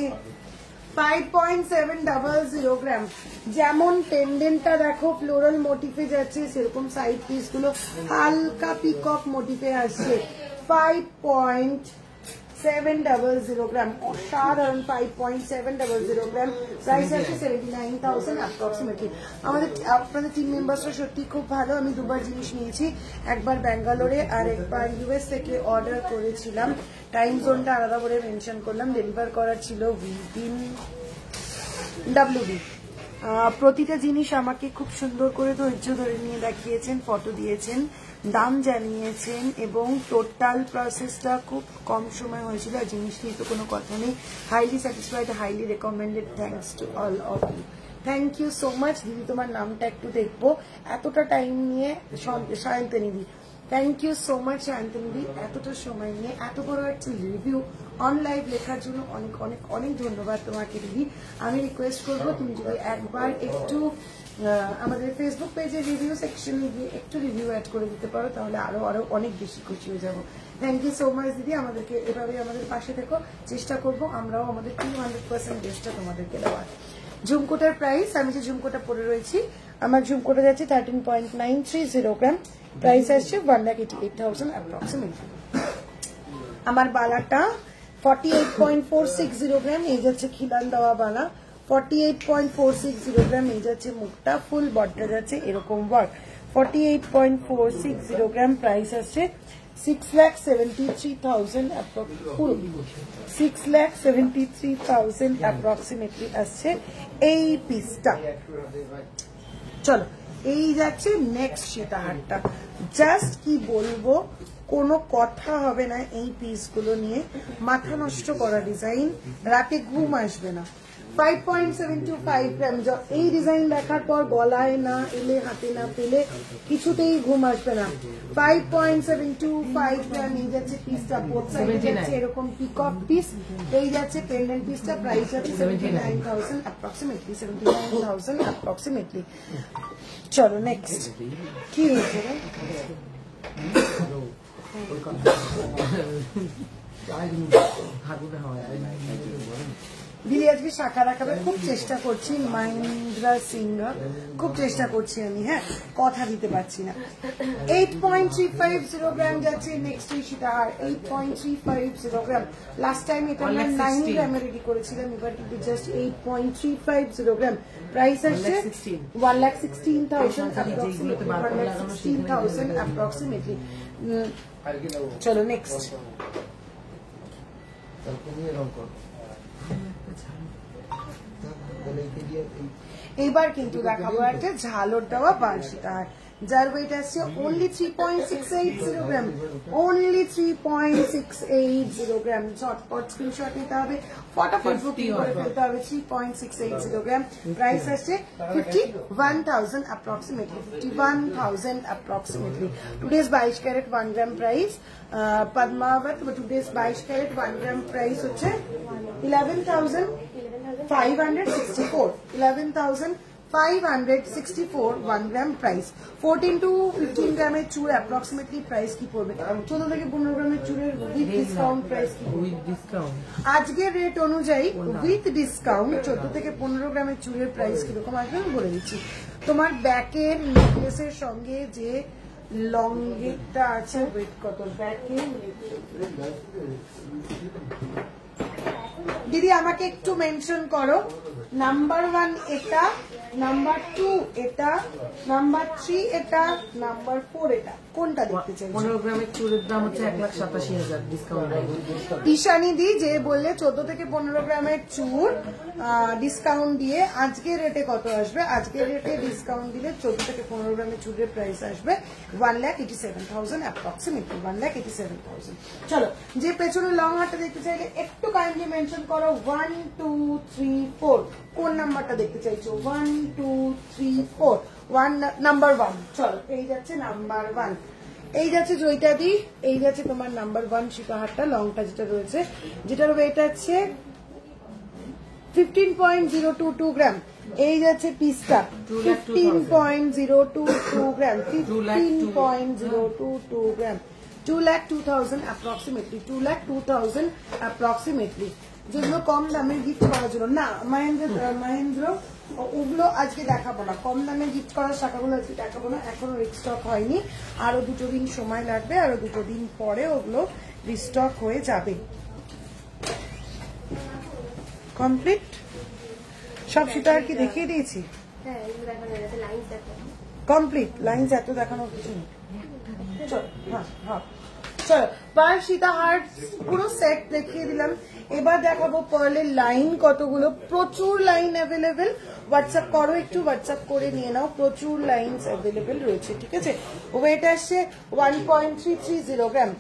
5.700 গ্রাম, যেমন পেন্ডেন্টটা দেখো ফ্লোরাল মোটিফে যাচ্ছে, সেরকম সাইড পিস গুলো হালকা পিকক মোটিফে আসছে। 5.700 700 গ্রাম, অসাধারণ 5.700 গ্রাম, প্রাইস আছে 79,000 অ্যাপ্রক্সিমেটলি। আমাদের আপনাদের টিম মেম্বার্সরা সত্যি খুব ভালো। আমি দুবার জিনিস নিয়েছি, একবার ব্যাঙ্গালোরে আর একবার ইউএস থেকে অর্ডার করেছিলাম। টাইম জোনটা আলাদা করে মেনশন করলাম, ডেলিভার করার ছিল উইদিন WD। প্রতিটা জিনিস আমাকে খুব সুন্দর করে ধৈর্য ধরে নিয়ে দেখিয়েছেন, ফটো দিয়েছেন, দাম জানিয়েছেন এবং টোটাল প্রসেসটা খুব কম সময় হয়েছিল। আর জিনিস নিয়ে তো কোনো কথা নেই, highly satisfied, highly recommended. Thanks to all of you, thank you so much. দিদি তোমার নামটা একটু দেখবো, এতটা টাইম নিয়ে Sayantani di, thank you so much Sayantani di, এতটা সময় নিয়ে এত বড় একটা রিভিউ অন লাইভ লেখার জন্য অনেক অনেক অনেক ধন্যবাদ তোমাকে দিদি। আমি রিকোয়েস্ট করবো তুমি যদি একবার একটু আমাদের ফেসবুক পেজে রিভিউ সেকশনে গিয়ে একটু রিভিউ অ্যাড করে দিতে পারো, তাহলে আরো আরো অনেক বেশি খুশি হয়ে যাবো। থ্যাংক ইউ সো মাচ দিদি, আমাদেরকে এভাবে আমাদের পাশে থেকো, চেষ্টা করবো আমরাও আমাদের 200% বেস্টটা তোমাদেরকে দেওয়ার। ঝুমকোটার প্রাইস, আমি যে ঝুমকোটা পরে রয়েছি, আমার ঝুমকোটা যাচ্ছে 13.930 গ্রাম, প্রাইস আসছে 1,88,000 অ্যাপ্রক্সিমেটলি। আমার বালাটা 48.460 গ্রাম, এই যাচ্ছে খিলান দেওয়া বালা, 48.460 গ্রাম, এই যাচ্ছে মুখটা, ফুল বডটা যাচ্ছে এরকম ওয়ার্ক, 48.460 গ্রাম, প্রাইস আসছে 6,73,000 6,73,000 অ্যাপ্রক্সিমেটলি আসছে এই পিসটা। চলো এই যাচ্ছে নেক্সট সীতাহারটা, জাস্ট কি বলবো, কোনো কথা হবে না এই পিসগুলো নিয়ে, মাথা নষ্ট করা ডিজাইন, রাতে ঘুম আসবে না। 5.725 গ্রাম, এই ডিজাইন দেখার পর গলায় না এলে, হাতে না পেলে কিছুতেই ঘুম আসবে না। 5.725 গ্রাম, এই যাচ্ছে পিসটা, বোথ সাইডে যাচ্ছে এরকম পিকক পিস, এই যাচ্ছে পেন্ডেন্ট পিসটা, প্রাইস আছে 79,000 অ্যাপ্রক্সিমেটলি, 79,000 অ্যাপ্রক্সিমেটলি। চলো নেক্সট, কি হয়েছে রে? দিদি আজকে শাখা রাখাবে, খুব চেষ্টা করছি, মহেন্দ্রা সিং খুব চেষ্টা করছি আমি, হ্যাঁ কথা দিতে পারছি না। 8.350 গ্রাম যাচ্ছে নেক্সট সীতাহার, 8.350 গ্রাম। লাস্ট টাইম এটা আমরা 9 গ্রামে রেডি করেছিলাম, এবার কিন্তু জাস্ট 8.350 গ্রাম, প্রাইস আসছে 1,16,000 অ্যাপ্রক্সিমেটলি। চলো নেক্সট, এইবার কিন্তু দেখাবো একটা ঝালর দেওয়া বালসীতাহার, যার ওয়েট আসছে অনলি 3.680 গ্রাম, অনলি 3.680 গ্রাম। ঝটপট স্ক্রিনশট নিতে হবে, ফটাফট বুকিং করে ফেলতে হবে। 3.680 গ্রাম, প্রাইস আসছে 51,000 approximately, 51,000 approximately. Today's 22 carat 1 gram price, পদ্মাবত টুডেজ 22 ক্যারেট 1 গ্রাম প্রাইস হচ্ছে 11,564, 11,564 1 গ্রাম প্রাইস। 14 to 15 গ্রামের চুর অ্যাপ্রক্সিমেটলি প্রাইস কি পড়বে? 14 থেকে 15 গ্রামের চুরের উইথ ডিসকাউন্ট প্রাইস কি? উইথ ডিসকাউন্ট আজকের রেট অনুযায়ী উইথ ডিসকাউন্ট 14 থেকে 15 গ্রামের চুরের প্রাইস কিরকম আসবে আমি বলে দিচ্ছি। তোমার ব্যাকের নেকলেসের সঙ্গে যে লংগেরটা আছে, ওয়েট কত ব্যাকের? দিদি আমাকে একটু মেনশন করো, নাম্বার 1 এটা, নাম্বার 2 এটা, নাম্বার 3 এটা, নাম্বার 4 এটা, কোনটা দেখতে চাই? 15 গ্রামের চুলের দাম হচ্ছে 1,87,000 ডিসকাউন্ট। ঈশানী দি যে বললে 14 থেকে 15 গ্রামের চুর ডিসকাউন্ট দিয়ে আজকের রেটে কত আসবে? আজকের রেটে ডিসকাউন্ট দিলে 14 থেকে 15 গ্রামের চুরের প্রাইস আসবে 1,87,000 অ্যাপ্রক্সিমেটলি, 1,87,000। চলো যে পেছনে লং হারটা দেখতে চাইলে একটু কাইন্ডলি মেনশন করো 1 2 3 4, কোন নাম্বারটা দেখতে চাইছো? 1 2 3 4, নাম্বার 1। চলো এই যাচ্ছে নাম্বার 1, এই যাচ্ছে জয়িতাদি, এই যাচ্ছে তোমার নাম্বার 1 সীতাহারটা, লংটা যেটা রয়েছে, যেটার ওয়েট আছে 15.022 গ্রাম। এই যাচ্ছে পিসটা 15.022 গ্রাম, 15.022 গ্রাম, 2,02,000 অ্যাপ্রক্সিমেটলি, 2,02,000 অ্যাপ্রক্সিমেটলি। যেগুলো কম দামে গিফট করার জন্য না, মহেন্দ্র ওগুলো আজকে দেখাবো না, কম দামে গিফট করার শাখাগুলো আজকে দেখাবো না, এখনো রিস্টক হয়নি, আরো 2 দিন সময় লাগবে, আরো 2 দিন পরে ওগুলো রিস্টক হয়ে যাবে। কমপ্লিট সব সীতাহার কি দেখিয়ে দিয়েছি কমপ্লিট লাইন্স এত দেখানোর কিছু নেই চলো চলো পার সীতাহার পুরো সেট দেখিয়ে দিলাম এবার দেখাবো পার্লের লাইন কতগুলো প্রচুর লাইন অ্যাভেলেবেল হোয়াটসঅ্যাপ করো একটু হোয়াটসঅ্যাপ করে নিয়ে নাও প্রচুর লাইনস অ্যাভেলেবেল রয়েছে ঠিক আছে ওয়েট আসছে 1.330 গ্রাম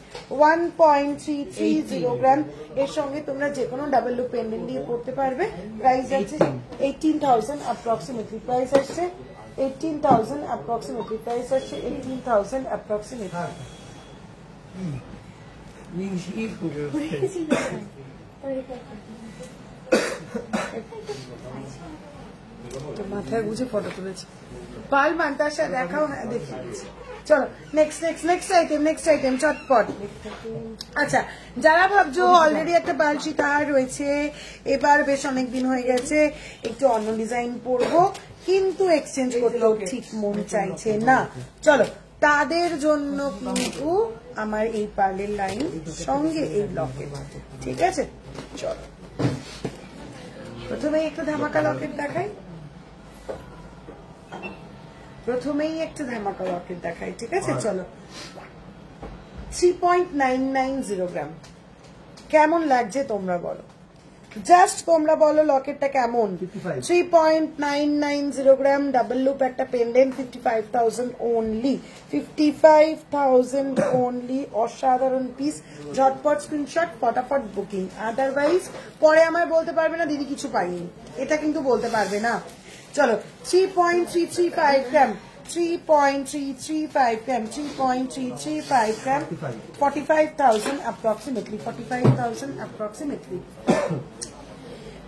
1.330 গ্রাম এর সঙ্গে তোমরা যে কোনো ডাবল লুপ পেন্ডেন্ট দিয়ে পড়তে পারবে প্রাইস আছে 18,000 অ্যাপ্রক্সিমেটলি প্রাইস আসছে 18,000 অ্যাপ্রক্সিমেটলি প্রাইস আসছে 18,000 অ্যাপ্রক্সিমেটলি মাথায় বুঝে ফটো তুলেছে পাল মান্তাসা দেখাও হ্যাঁ দেখি চলো নেক্সট আইটেম চটপট আচ্ছা যারা ভাবছো অলরেডি একটা পাল সীতাহার রয়েছে এবার বেশ অনেকদিন হয়ে গেছে একটু অন্য ডিজাইন পরবো কিন্তু এক্সচেঞ্জ করতেও ঠিক মন চাইছে না চলো তাদের জন্য কিন্তু আমার এই পার্লের লাইন সঙ্গে এই লকেট ঠিক আছে চলো প্রথমেই একটা ধামাকা লকেট দেখাই ঠিক আছে চলো 3.990 গ্রাম কেমন লাগছে তোমরা বলো জাস্ট তোমরা বলো লকেটটা কেমন 3.990 গ্রাম ডাবল লুপ একটা পেন্ডেন্ট 55,000 অনলি 55,000 অনলি অসাধারণ পিস ঝটপট স্ক্রিনশট ফটাফট বুকিং আদারওয়াইজ পরে আমায় বলতে পারবে না দিদি কিছু পাইনি এটা কিন্তু বলতে পারবে না চলো 3.335 গ্রাম 3.335 গ্রাম 3.335 গ্রাম 45,000 approximately 45,000 approximately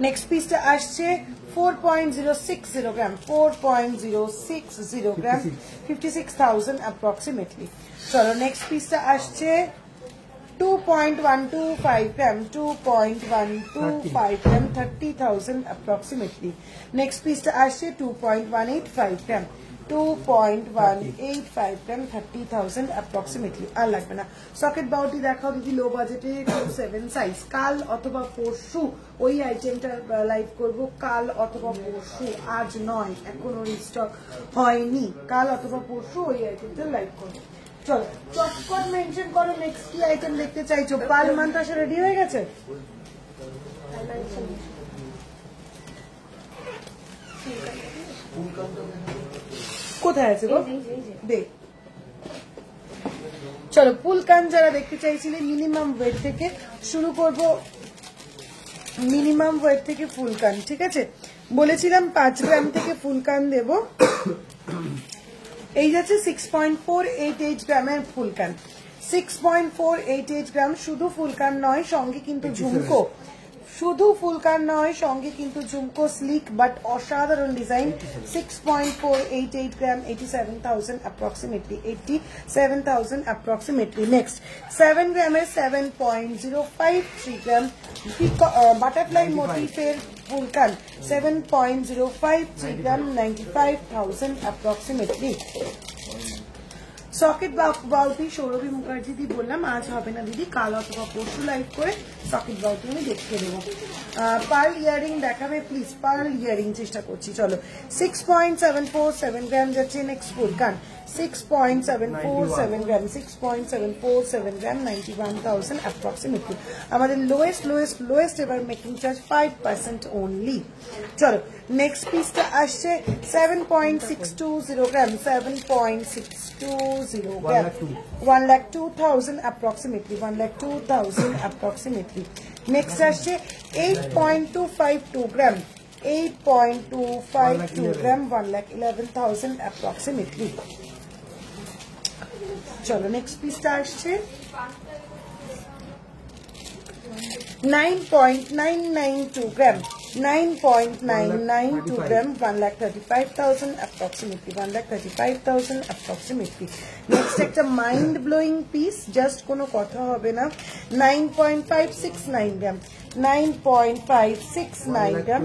নেক্সট পিসটা আসছে 4.060 গ্রাম 4.060 গ্রাম 56,000 approximately চলো নেক্সট পিসটা আসছে 2.125 গ্রাম 2.125 গ্রাম 30,000 approximately নেক্সট পিসটা আসছে 2.185 গ্রাম 2.185 গ্রাম 30,000 approximately আর লাগবে না সকেট বাউটি দেখাও দিদি লো বাজেটে 7 সাইজ কাল অথবা পরশু ওই আইটেমটা লাইভ করব কাল অথবা পরশু আজ নয় এখনো রিস্টক হয়নি কাল অথবা পরশু ওই আইটেমটা লাইভ করব চলো চটপট মেনশন করো নেক্সট কি আইটেম দেখতে চাইছো পাল মান্তাসা রেডি হয়ে গেছে কোথায় আছে গো দেখ চলো ফুলকান যারা দেখতে চাইছিলে মিনিমাম ওয়েট থেকে শুরু করব মিনিমাম ওয়েট থেকে ফুলকান ঠিক আছে বলেছিলাম 5 গ্রাম থেকে ফুলকান দেব এই যাচ্ছে 6.488 গ্রামের ফুলকান 6.488 গ্রাম শুধু ফুলকান নয় সঙ্গে কিন্তু ঝুমকো শুধু ফুলকান নয় সঙ্গে কিন্তু ঝুমকো স্লিক বাট অসাধারণ ডিজাইন 6.488 গ্রাম 87,000 approximately 87,000 approximately next 7 গ্রামের 7.053 গ্রাম বাটারফ্লাই মোটিফের ফুলকান 7.053 গ্রাম 95,000 approximately সকেট বাউটি সৌরভী মুখার্জি দি বললাম আজ হবে না দিদি কাল অথবা পরশু লাইভ করে সকেট বাউটি আমি দেখিয়ে দেবো পার্ল ইয়ারিং দেখাবে প্লিজ পার্ল ইয়ারিং চেষ্টা করছি চলো 6.747 গ্রাম যাচ্ছে নেক্সট ফুলকান 6.747 গ্রাম 6.747 গ্রাম 91,000 approximately আমাদের লোয়েস্ট এবার মেকিং চার্জ 5% only চলো নেক্সট পিসটা আসছে 7.620 গ্রাম 7.620 গ্রাম 1,02,000 approximately 1,02,000 approximately নেক্সট আসছে 8.252 গ্রাম 8.252 গ্রাম 1,11,000 approximately চলো নেক্সট পিসটা আসছে 9.992 গ্রাম 9.992 গ্রাম 1,35,000 approximately 1,35,000 approximately নেক্সট একটা মাইন্ড ব্লোয়িং পিস জাস্ট কোনো কথা হবে না 9.569 গ্রাম 9.569 গ্রাম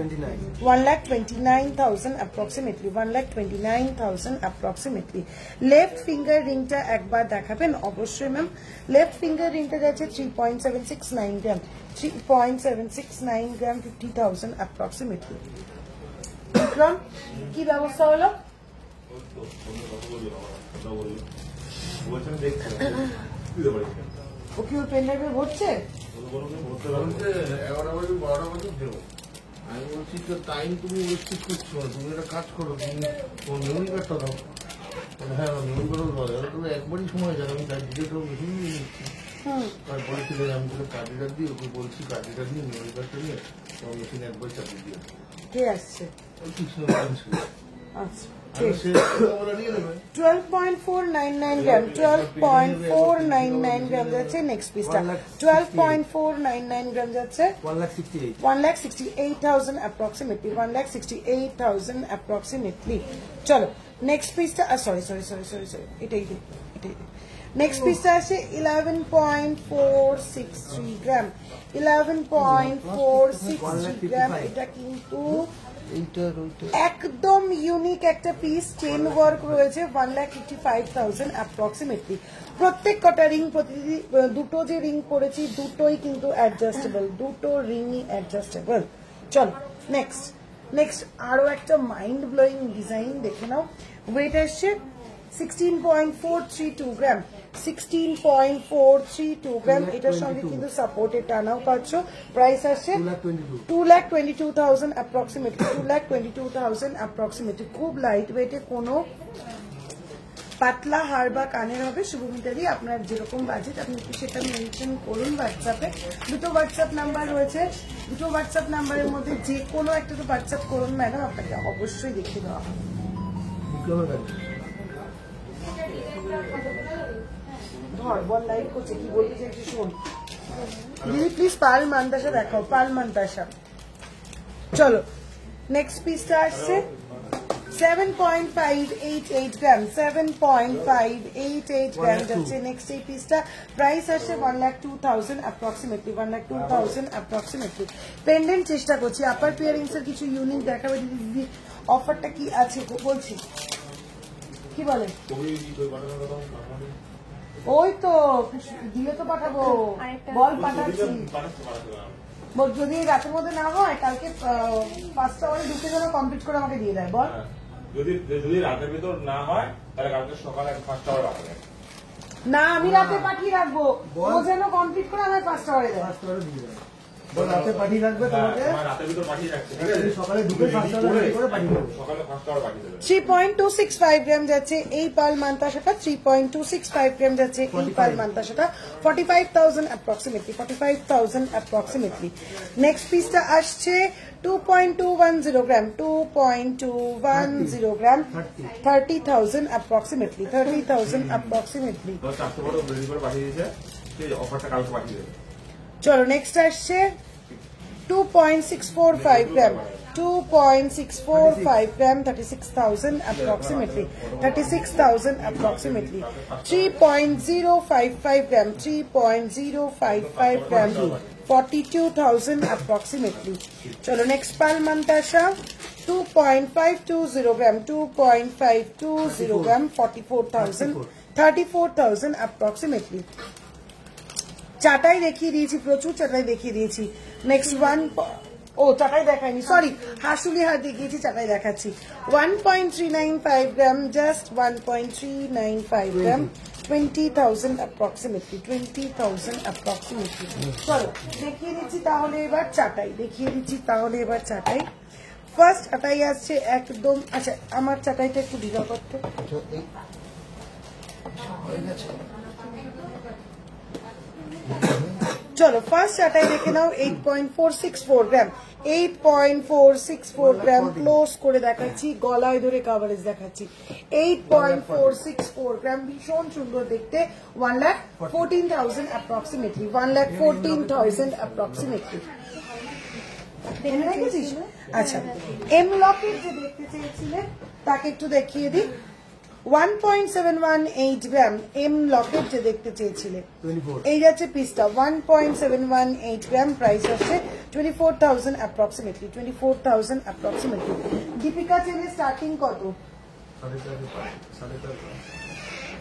1,29,000 approximately 1,29,000 approximately লেফট ফিঙ্গার রিংটা একবার দেখাবেন অবশ্যই ম্যাম লেফট ফিঙ্গার রিংটা যাচ্ছে 3.769 গ্রাম 3.769 গ্রাম 50,000 অ্যাপ্রক্সিমেটলি। বিক্রম কি ব্যবস্থা হলো? ও কি ওর পেন ড্রাইভে ভরছে? 11 বাজে 12 বাজে দেবো। আমি বলছি তো টাইম তুমি ওয়েস্ট করছো না, তুমি একটা কাজ করো, তুমি তোমার মেমোরি কার্ডটা দাও। হ্যাঁ মেমোরি কার্ডও দাও, এবার তুমি একবারই সময় যাবে, আমি তার ডিটেলটাও বেশি নিয়ে নিচ্ছি। তারপরে ছিল আমি তোকে কার্ড রিডার দিই, ওকে বলছি কার্ড রিডার নিয়ে মেমোরি কার্ডটা নিয়ে তোমার মেশিনে একবার চাপিয়ে দিয়ে কে আসছে? ওই কৃষ্ণ ছিল। আচ্ছা সে আমরা নিয়ে নেবে। 12.499 গ্রাম, 12.499 গ্রাম যাচ্ছে নেক্সট পিসটা। 12.499 গ্রাম যাচ্ছে 1,68,000 অ্যাপ্রক্সিমেটলি, 1,68,000 অ্যাপ্রক্সিমেটলি। চলো নেক্সট পিসটা, সরি এটাই দে। নেক্সট পিসটা আছে 11.463 গ্রাম, 11.463 গ্রাম। এটা কিন্তু একদম ইউনিক একটা পিস, চেন ওয়ার্ক রয়েছে, 1,55,000 অ্যাপ্রক্সিমেটলি। প্রত্যেক কটা রিং, প্রতিটি দুটো যে রিং পড়েছি দুটোই কিন্তু অ্যাডজাস্টেবল, দুটো রিংই অ্যাডজাস্টেবল। চলো নেক্সট আরো একটা মাইন্ড ব্লোয়িং ডিজাইন দেখে নাও। ওয়েট আসছে 16.432 গ্রাম, 16.432 গ্রাম। এটার সঙ্গে কিন্তু সাপোর্টের টানাও পাচ্ছ। প্রাইস আসছে 2,22,000 অ্যাপ্রক্সিমেটলি, 2,22,000 অ্যাপ্রক্সিমেটলি। খুব লাইট ওয়েটে, কোনো পাতলা হার বা কানের হবে। শুভমিতাদি আপনার যেরকম বাজেট আপনি একটু সেটা মেনশন করুন হোয়াটসঅ্যাপে। দুটো হোয়াটসঅ্যাপ নাম্বার রয়েছে, দুটো হোয়াটসঅ্যাপ নাম্বারের মধ্যে যে কোনো একটা তো হোয়াটসঅ্যাপ করুন ম্যাডাম, আপনাকে অবশ্যই দেখিয়ে দেওয়া হবে। ধর বল লাইভ করছে, কি বলতে চাইছি শোন। দিদি প্লিজ পাল মান্তাসা দেখাও, পাল মান্তাসা। চলো নেক্সট পিসটা আসছে 7.588 গ্রাম, 7.588 গ্রাম যাচ্ছে নেক্সট এই পিসটা। প্রাইস আসছে 1,02,000 অ্যাপ্রক্সিমেটলি, 1,02,000 অ্যাপ্রক্সিমেটলি। পেন্ডেন্ট চেষ্টা করছি, আপার পিয়ারিংস এর কিছু ইউনিক দেখাবে দিদি। অফারটা কি আছে বলছি, কি বলে? ওই তো দিয়ে তো পাঠাবো, বল পাঠাচ্ছি। যদি রাতের মধ্যে না হয় কালকে 5টা আওয়ারে ঢুকে যেন কমপ্লিট করে আমাকে দিয়ে দেয়, বল। যদি রাতের ভিতর না হয় তাহলে কালকে সকালে 5টা আওয়ার পাঠাবে না, আমি রাতে পাঠিয়ে রাখবো, ও যেন কমপ্লিট করে আমার 5টা আওয়ারে দেয়। রাতে পাঠিয়ে রাখবে তোমাকে, রাতের ভিতর পাঠিয়ে রাখছে, সকালে ঢুকে 5টা করে পাঠিয়ে দেবে, সকালে 5টা আওয়ার পাঠিয়ে দেবে। 3.265 গ্রাম যাচ্ছে এই পাল মান্তাসাটা, 3.265 গ্রাম যাচ্ছে এই পাল মান্তাসাটা। 45,000 অ্যাপ্রক্সিমেটলি, 45,000 অ্যাপ্রক্সিমেটলি। নেক্সট পিসটা আসছে 2.210 গ্রাম, 2.210 গ্রাম, 30,000 অ্যাপ্রক্সিমেটলি, 30,000 অ্যাপ্রক্সিমেটলি। 400 বড় রেডি করে পাঠিয়ে দিয়েছে, সেই অফারটা কালকে পাঠিয়ে দেবে। চলো নেক্সট আসছে 2.645 গ্রাম, 2.645 গ্রাম, 36,000 approximately, 36,000 approximately. 3.055 গ্রাম, 3.055 গ্রাম, 42,000 approximately. চলো নেক্সট পাল মান্তাসা 2.520 গ্রাম, 2.520 গ্রাম, 44,000, 34,000 approximately. চাটাই দেখিয়ে দিয়েছি, প্রচুর চাটাই দেখিয়ে দিয়েছি। নেক্সট চাটাই দেখাইনি, সরি, হাসুলি হাত দেখিয়েছি, চাটাই দেখাচ্ছি। 1.395 গ্রাম, জাস্ট 1.395 গ্রাম, 20,000 approximately, 20,000 approximately. চলো দেখিয়ে দিচ্ছি তাহলে এবার চাটাই, চাটাই। ফার্স্ট চাটাই আসছে একদম, আচ্ছা আমার চাটাইটা একটু ঢিলা করতে। চলো ফার্স্ট চাটাই দেখে নাও, 8.464 গ্রাম, 8.464 গ্রাম, ক্লোজ করে দেখাচ্ছি, গলায় ধরে কাভারেজ দেখাচ্ছি। 8.464 গ্রাম, ভীষণ সুন্দর দেখতে, 1,14,000 approximately, 1,14,000 approximately. আচ্ছা এম লকেট যে দেখতে চেয়েছিলে তাকে একটু দেখিয়ে দিই। 1.718 গ্রাম এম লকেট যে দেখতে চেয়েছিলে, এই যাচ্ছে পিসটা, 1.718 গ্রাম, প্রাইস আছে 24,000 approximately, 24,000 approximately. দীপিকা চেনের স্টার্টিং কত?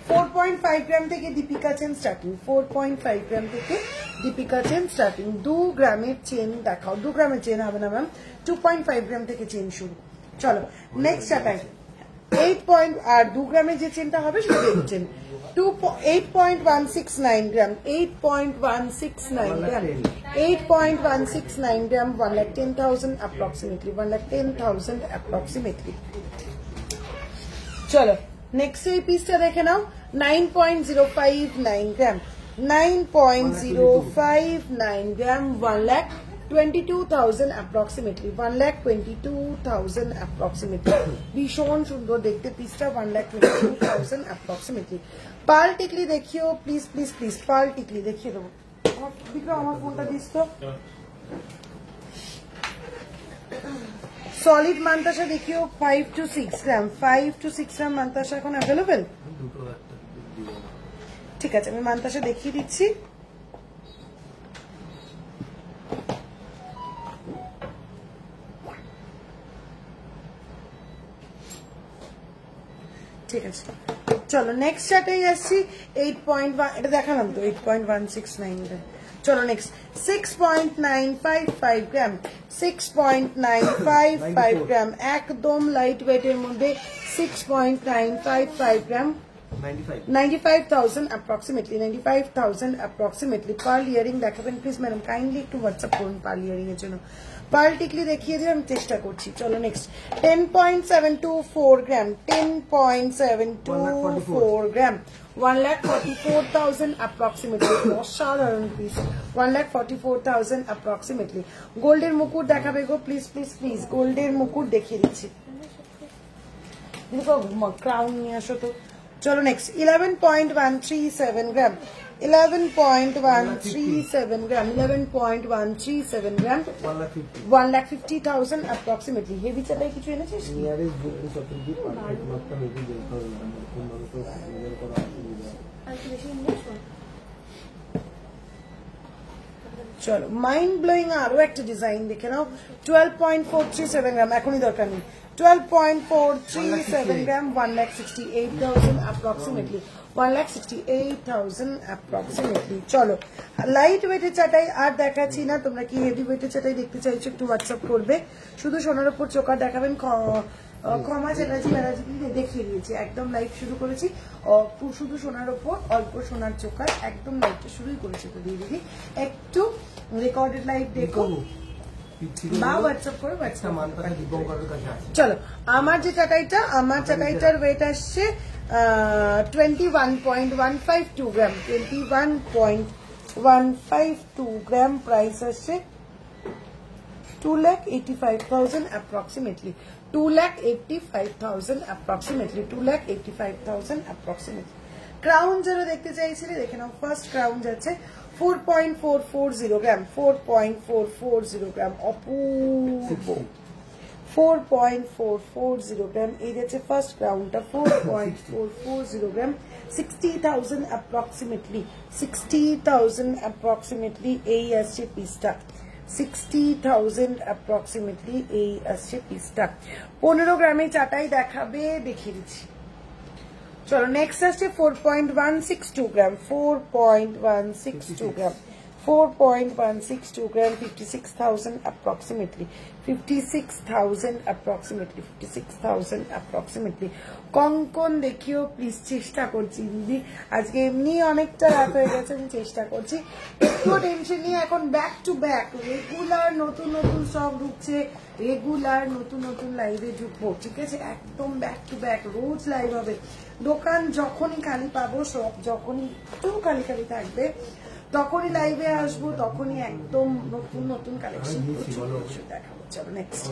4.5 গ্রাম থেকে দীপিকা চেন স্টার্টিং, 4.5 গ্রাম থেকে দীপিকা চেন স্টার্টিং। 2 গ্রামের চেন দেখাও, 2 গ্রামের চেন হবে না ম্যাম, 2.5 গ্রাম থেকে চেন শুরু। চলো নেক্সট চাটাই 8 আর 2 গ্রামের যে চেনটা হবে সেটা দেখছেন 8.169 গ্রাম, 8.169 গ্রাম, 8.169 গ্রাম, 1,10,000 approximately, 1,10,000 approximately। চলো নেক্সট এই পিসটা দেখে নাও 9.059 গ্রাম, 9.059 গ্রাম, 1,22,000 approximately, 1,22,000 approximately। ভীষণ সুন্দর দেখতে পিসটা, 1,22,000 approximately। পার্ল টিকলি দেখিও প্লিজ প্লিজ প্লিজ, পার্ল টিকলি দেখিয়ে দেবো। বিক্রম আমার ফোনটা দিস তো। সলিড মান্তাসা দেখিও 5 to 6 গ্রাম, 5 to 6 গ্রাম মান্তাসা এখন অ্যাভেলেবেল। ঠিক আছে আমি মান্তাসা দেখিয়ে দিচ্ছি। ঠিক আছে চলো নেক্সট চার্টেই আসছি 8.1, এটা দেখালাম তো 8.169 গ্রাম। চলো নেক্সট 6.955 গ্রাম, 6.955 গ্রাম, একদম লাইট ওয়েটের মধ্যে 6.955 গ্রাম, 95,000 approximately, 95,000 approximately। পার্ল ইয়ারিং দেখাবেন প্লিজ ম্যাডাম, কাইন্ডলি একটু হোয়াটসঅ্যাপ করুন পার্ল ইয়ারিং এর জন্য। পার্ল টিকলি দেখিয়ে দিয়ে আমি চেষ্টা করছি। চলো নেক্সট 10.724 গ্রাম, 10.724 গ্রাম, 1,44,000 approximately। অসাধারণ পিস, 1,44,000 approximately। গোল্ডের মুকুট দেখাবে গো প্লিজ প্লিজ প্লিজ, গোল্ডের মুকুট দেখিয়ে দিচ্ছি। ক্রাউন নিয়ে আসো তো। চলো নেক্সট 11.137 গ্রাম, 11.137 গ্রাম, 11.137 গ্রাম, 1,50,000 approximately। হেভি চাটাই কিছু এনেছিস? চলো মাইন্ড ব্লোয়িং আরো একটা ডিজাইন দেখে নাও 12.437 গ্রাম, এখনই দরকার নেই। 12.437 গ্রাম, 1,68,000 approximately, 1,68,000 approximately। চলো লাইট ওয়েটের চাটাই আর দেখাচ্ছি না, তোমরা কি হেভি ওয়েটের চাটাই দেখতে চাইছো একটু হোয়াটসঅ্যাপ করবে। শুধু সোনার উপর চোকার দেখাবেন, ক্ষমা চ্যাটার্জি ম্যাটার্জি দেখিয়ে দিয়েছি, একদম লাইভ শুরু করেছি, শুধু সোনার উপর অল্প সোনার চোকার, একদম লাইভটা শুরুই করেছি। তো দিয়ে দিদি একটু রেকর্ডেড লাইভ দেখো বা হোয়াটসঅ্যাপ করে চলো। আমার যে চাটাইটা, আমার চাটাইটার ওয়েট আসছে 21.152 গ্রাম, 21.152 গ্রাম, প্রাইস আসছে 2,85,000 approximately, 2,85,000 approximately, 2,85,000 approximately। ক্রাউন যারা দেখতে চাইছিলে দেখে নাও, ফার্স্ট ক্রাউন যাচ্ছে 4.440 গ্রাম, 4.440 গ্রাম, অপূর্ব 4.440 গ্রাম। এই যাচ্ছে ফার্স্ট ক্রাউনটা 4.440 গ্রাম, 60,000 approximately, 60,000 approximately। এই আসছে পিসটা 60,000 approximately, এই আসছে পিসটা। 15 গ্রামে চাটাই দেখাবে, দেখিয়ে দিচ্ছি। চলো নেক্সট আসছে 4.162 গ্রাম, 4.162 গ্রাম, 4.162 গ্রাম, 56,000 approximately, 56,000 approximately, 56,000 approximately। কঙ্কন দেখিও প্লিজ, চেষ্টা করছি দিদি, আজকে এমনি অনেকটা রাত হয়ে গেছে, আমি চেষ্টা করছি। একটু টেনশন নিয়ে এখন ব্যাক টু ব্যাক রেগুলার নতুন নতুন স্টক ঢুকছে, রেগুলার নতুন নতুন লাইভে ঢুকবো, ঠিক আছে? একদম back to back rose live হবে। দোকান যখনই খালি পাবো, সব যখনই একটু খালি খালি থাকবে, তখনই লাইভে আসবো, তখনই একদম নতুন নতুন কালেকশন দেখাবো। চলো next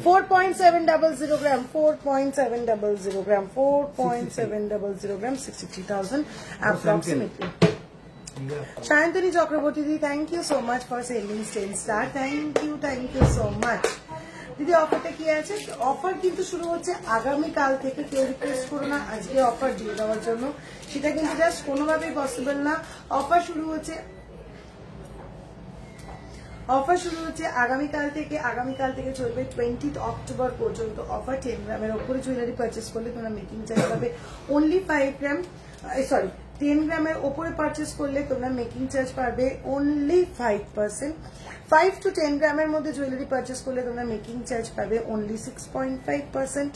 4.700 gram, 4.700 gram, 4.700 gram, 63,000 approximately। Sayantani Chakraborty দিদি, thank you so much for sending 10 star, thank you so much. দিদি অফারটা কি আছে? অফার কিন্তু শুরু হচ্ছে আগামীকাল থেকে, কেউ রিকোয়েস্ট করো না আজকে অফার দিয়ে দেওয়ার জন্য, সেটা কিন্তু জাস্ট কোনোভাবেই পসিবল না। অফার শুরু হচ্ছে আগামীকাল থেকে, আগামীকাল থেকে চলবে 20 অক্টোবর পর্যন্ত অফার। 10 গ্রামের ওপরে জুয়েলারি পারচেস করলে তোমরা মেকিং চার্জ পাবে অনলি 5 গ্রাম, সরি 10 গ্রামের ওপরে পারচেস করলে তোমরা মেকিং চার্জ পাবে অনলি 5%। 5 to 10 গ্রামের মধ্যে জুয়েলারি পারচেস করলে তোমরা মেকিং চার্জ পাবে অনলি 6.5%।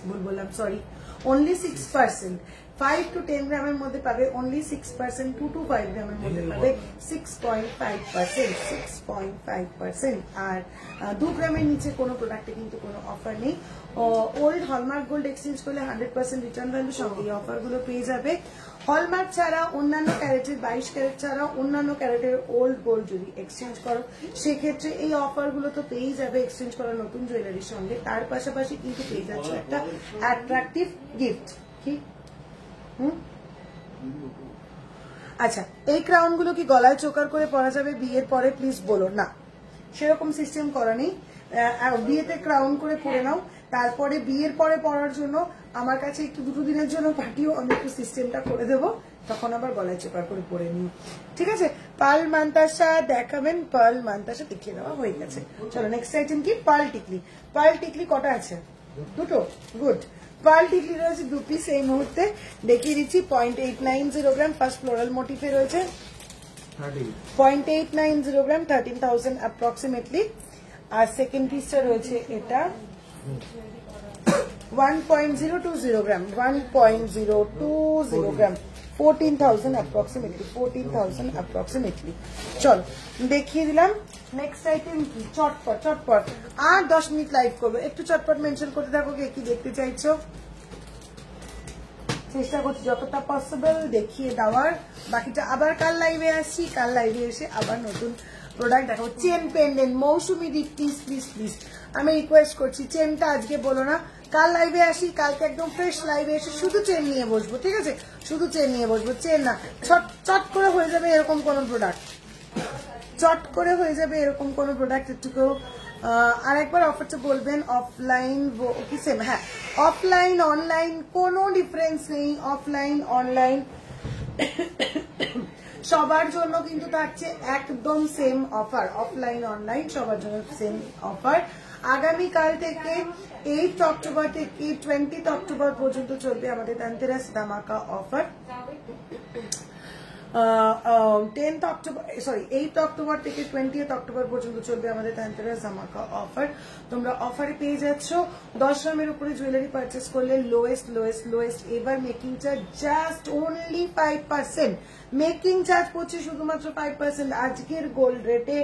ভুল বললাম, সরি, অনলি 6%। 5 to 10 গ্রামের মধ্যে পাবে অনলি 6%, 2 to 5 গ্রামের মধ্যে পাবে 6.5%। আর 2 গ্রামের নিচে কোনো প্রোডাক্টে কিন্তু কোনো অফার নেই। ওল্ড হলমার্ক গোল্ড এক্সচেঞ্জ করলে 100% রিটার্ন ভ্যালু সঙ্গে এই অফারগুলো পেয়ে যাবে। হলমার্ক ছাড়া অন্যান্য ক্যারেটের 22 ক্যারেট ছাড়া অন্যান্য ক্যারেটের ওল্ড গোল্ড যদি এক্সচেঞ্জ করো সেক্ষেত্রে এই অফারগুলো তো পেয়েই যাবে এক্সচেঞ্জ করা নতুন জুয়েলারির সঙ্গে। তার পাশাপাশি কিন্তু পেয়ে যাচ্ছে একটা অ্যাট্রাকটিভ গিফট। কি আচ্ছা, এই ক্রাউন গুলো কি গলায় চোকার করে পরা যাবে বিয়ের পরে? প্লিজ বলো। না, সেরকম সিস্টেম করা নেই। বিয়েতে ক্রাউন করে পরে নাও, তারপরে বিয়ের পরে পরার জন্য আমার কাছে একটু 2 দিনের জন্য পাঠিও, আমি একটু সিস্টেমটা করে দেবো, তখন আবার গলায় চোকার করে পরে নিও। ঠিক আছে, পার্ল মান্তাসা দেখাবেন? পার্ল মান্তাসা দেখিয়ে দেওয়া হয়ে গেছে। চলো নেক্সট আইটেম কি? পার্ল টিকলি। পার্ল টিকলি কটা আছে? 2টো। গুড। পার্ল টিকলি রয়েছে 2 পিস এই মুহূর্তে দেখিয়ে দিচ্ছি। 0.890 গ্রাম ফার্স্ট ফ্লোরাল মোটিফে রয়েছে। 0.890 গ্রাম 13,000 অ্যাপ্রক্সিমেটলি। আর সেকেন্ড পিসটা রয়েছে এটা 1.020 গ্রাম 1.020 গ্রাম 14,000 অ্যাপ্রক্সিমেটলি 14,000 অ্যাপ্রক্সিমেটলি। চলো দেখিয়ে দিলাম। নেক্সট আইটেম কি? চটপট চটপট আর 10 মিনিট লাইভ করবো, একটু চটপট মেনশন করতে থাকো কে কি দেখতে চাইছো। চেষ্টা করছি যতটা পসিবল দেখিয়ে দেওয়ার। বাকিটা আবার কাল লাইভে আসছি, কাল লাইভে এসে আবার নতুন প্রোডাক্ট দেখাবো। চেন পেন্ডেন্ট মৌসুমি দি প্লিজ প্লিজ প্লিজ আমি রিকোয়েস্ট করছি, চেনটা আজকে বলো না, কাল লাইভে আসি, কালকে একদম ফ্রেশ লাইভে এসে শুধু চেন নিয়ে বসবো। ঠিক আছে, শুধু চেন নিয়ে বসবো, চেন না। চট করে হয়ে যাবে এরকম কোন প্রোডাক্ট, চট করে হয়ে যাবে এরকম কোন প্রোডাক্ট। একটু আর একবার অফারটা বলবেন। অফলাইন কি সেম? হ্যাঁ, অফলাইন অনলাইন কোনো ডিফারেন্স নেই। অফলাইন অনলাইন সবার জন্য কিন্তু থাকছে একদম সেম অফার। অফলাইন অনলাইন সবার জন্য সেম অফার। আগামীকাল থেকে 8 অক্টোবর থেকে 20 অক্টোবর পর্যন্ত চলবে আমাদের ধনতেরাস ধামাকা অফার। 8 অক্টোবর থেকে 20 অক্টোবর পর্যন্ত চলবে আমাদের ধনতেরাস ধামাকা অফার। তোমরা অফারে পেয়ে যাচ্ছ 10 গ্রামের উপরে জুয়েলারি পারচেস করলে লোয়েস্ট এবার making charge just only 5%। Making charge পড়ছে শুধুমাত্র 5%। আজকের গোল্ড রেটে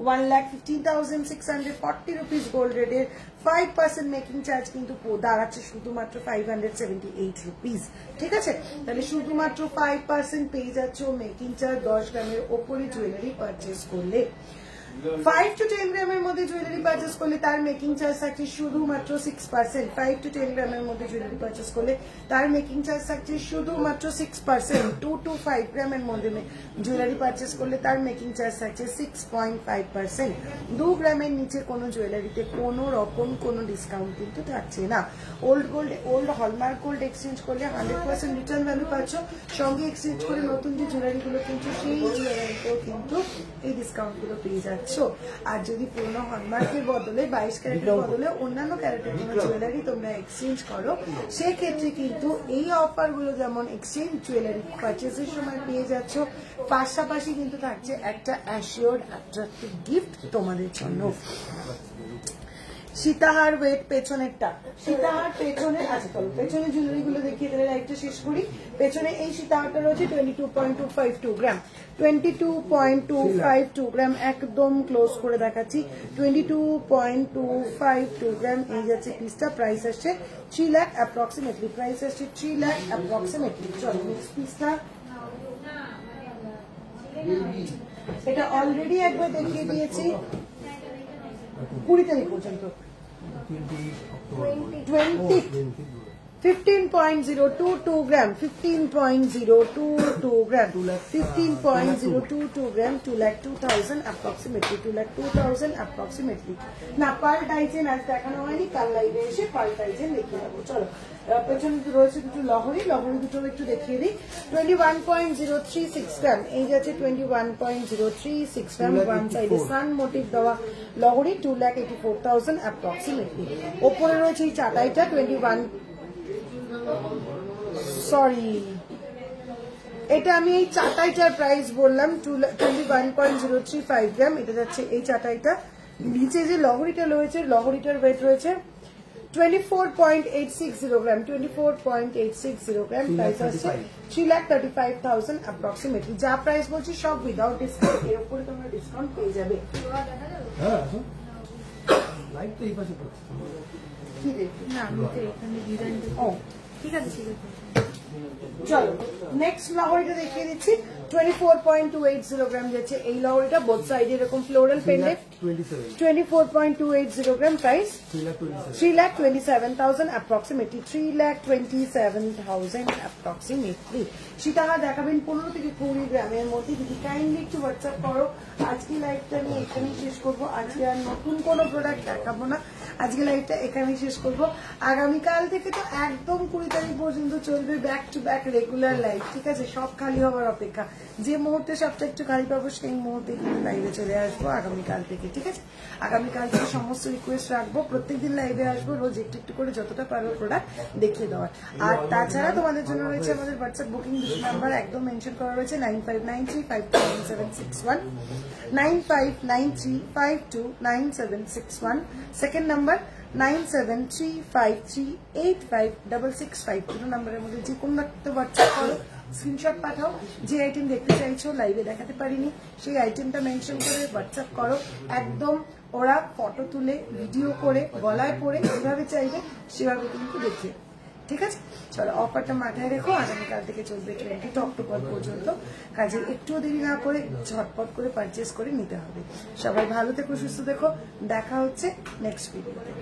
1,15,640 রুপিস গোল্ড রেটের 5% মেকিং চার্জ কিন্তু দাঁড়াচ্ছে শুধুমাত্র 578 রুপিস। ঠিক আছে, তাহলে শুধুমাত্র 5% পেয়ে যাচ্ছ মেকিং চার্জ 10 গ্রামের ওপরে জুয়েলারি পারচেস করলে। 5 to 10 গ্রামের মধ্যে জুয়েলারি পারচেস করলে তার মেকিং চার্জ থাকছে শুধুমাত্র 6%। 5 to 10 গ্রামের মধ্যে জুয়েলারি পারচেস করলে তার মেকিং চার্জ থাকছে শুধুমাত্র 6%। 2 to 5 গ্রামের মধ্যে জুয়েলারি পারচেস করলে তার মেকিং চার্জ থাকছে 6.5%। 2 গ্রামের নিচে কোনো জুয়েলারিতে কোনো রকম কোনো ডিসকাউন্ট কিন্তু থাকছে না। ওল্ড হলমার্ক গোল্ড এক্সচেঞ্জ করলে 100% রিটার্ন ভ্যালু পাচ্ছ, সঙ্গে এক্সচেঞ্জ করে নতুন যে জুয়েলারিগুলো কিন্তু সেই জুয়েলারিতেও কিন্তু এই ডিসকাউন্টগুলো পেয়ে যাচ্ছে। আর যদি পুরোনো হলমার্কের বদলে 22 ক্যারেটের বদলে অন্যান্য ক্যারেটের কোনো জুয়েলারি তোমরা এক্সচেঞ্জ করো সেক্ষেত্রে কিন্তু এই অফারগুলো যেমন এক্সচেঞ্জ জুয়েলারি পারচেসের সময় পেয়ে যাচ্ছ, পাশাপাশি কিন্তু থাকছে একটা অ্যাসিওর্ড অ্যাট্রাক্টিভ গিফট তোমাদের জন্য। সীতাহার ওয়েট পেছনেরটা, সীতাহার পেছনে আছে। চলো পেছনে জুয়েলারি গুলো দেখিয়ে দিলে লাইভটা শেষ করি। পেছনে এই সীতাহারটা রয়েছে 22.252 গ্রাম 22.252 গ্রাম একদম ক্লোজ করে দেখাচ্ছি। 22.252 গ্রাম এই যাচ্ছে পিসটা। প্রাইস আসছে 3 লাখ অ্যাপ্রক্সিমেটলি। প্রাইস আসছে 3 লাখ অ্যাপ্রক্সিমেটলি। চলো নেক্সট পিসটা, এটা অলরেডি একবার দেখিয়ে দিয়েছি 20 তারিখ পর্যন্ত। 15.022 গ্রাম 15.022 গ্রাম 15.022 গ্রাম 2,02,000 অ্যাপ্রক্সিমেটলি 2,02,000 অ্যাপ্রক্সিমেটলি। না পার্ল টাইজেন আজ দেখানো হয়নি, কাল লাইভে এসে পার্ল টাইজেন দেখিয়ে দেবো। চলো পেছনে রয়েছে দুটো লহরি দুটো একটু দেখিয়ে দিই। 21.036 গ্রাম এই যাচ্ছে 21.036 গ্রাম ওয়ান সাইডে সান মোটিভ দেওয়া লহরি 2,84,000 অ্যাপ্রক্সিমেটলি। ওপরে রয়েছে এই চাটাইটা সরি, এটা আমি এই চাটাইটার প্রাইস বললাম 21.035 গ্রাম। এটা যাচ্ছে এই চাটাইটা। নিচে যে লহরিটা রয়েছে, লহরিটার ওয়েট রয়েছে 24.860 গ্রাম, 24.860 গ্রাম। প্রাইস আছে 3,35,000 অ্যাপ্রক্সিমেটলি। যা প্রাইস বলছি সব উইদাউট ডিসকাউন্ট, এর উপরে তোমরা ডিসকাউন্ট পেয়ে যাবে। হ্যাঁ লাইট তো এই পাশে পড়ছে। কি দেখি না আমি তো এখানে ডিজাইন ও ঠিক আছে ঠিক আছে। চলো নেক্সট লহরিটা দেখিয়ে দিচ্ছি। 24.280 গ্রাম যাচ্ছে এই লহরিটা, বোথ সাইডে এরকম floral pendant. 24.280 gram. Price 3,27,000 approximately, 3,27,000 approximately. সীতাহার দেখাবেন 15 থেকে 20 গ্রামের মধ্যে। যদি কাইন্ডলি একটু হোয়াটসঅ্যাপ করো। আজকে লাইভটা আমি এখানেই শেষ করবো। আজকে আর নতুন কোনো প্রোডাক্ট দেখাবো না, আজকে লাইভটা এখানেই শেষ করবো। আগামীকাল থেকে তো একদম 20 তারিখ পর্যন্ত চলবে back to back regular live, ঠিক আছে? সব খালি হওয়ার অপেক্ষা, যে মুহূর্তে সবটা একটু খালি পাবো সেই মুহূর্তে কিন্তু লাইভে চলে আসবো আগামীকাল থেকে, ঠিক আছে? আগামীকাল থেকে সমস্ত রিকোয়েস্ট রাখবো, প্রত্যেকদিন লাইভে আসবো, রোজ একটু একটু করে যতটা পারবো প্রোডাক্ট দেখিয়ে দেওয়ার। আর তাছাড়া তোমাদের জন্য রয়েছে আমাদের হোয়াটসঅ্যাপ বুকিং নাম্বার, একদম মেনশন করা রয়েছে 9593529761, 9593529761। Second number 9735385665। দুটো নাম্বারের মধ্যে যে কোনো একটা হোয়াটসঅ্যাপ করো, স্ক্রিনশট পাঠাও, যে আইটেম দেখতে চাইছো লাইভে দেখাতে পারিনি সেই আইটেমটা মেনশন করে হোয়াটসঅ্যাপ করো। একদম ওরা ফটো তুলে ভিডিও করে গলায় পরে যেভাবে চাইবে সেভাবে কিন্তু দেখে, ঠিক আছে? চলো অফারটা মাথায় রেখো, আগামীকাল থেকে চলবে 20 অক্টোবর পর্যন্ত। কাজে একটুও দেরি না করে ঝটপট করে পারচেস করে নিতে হবে। সবাই ভালো থেকো, সুস্থ দেখো, দেখা হচ্ছে নেক্সট ভিডিওতে।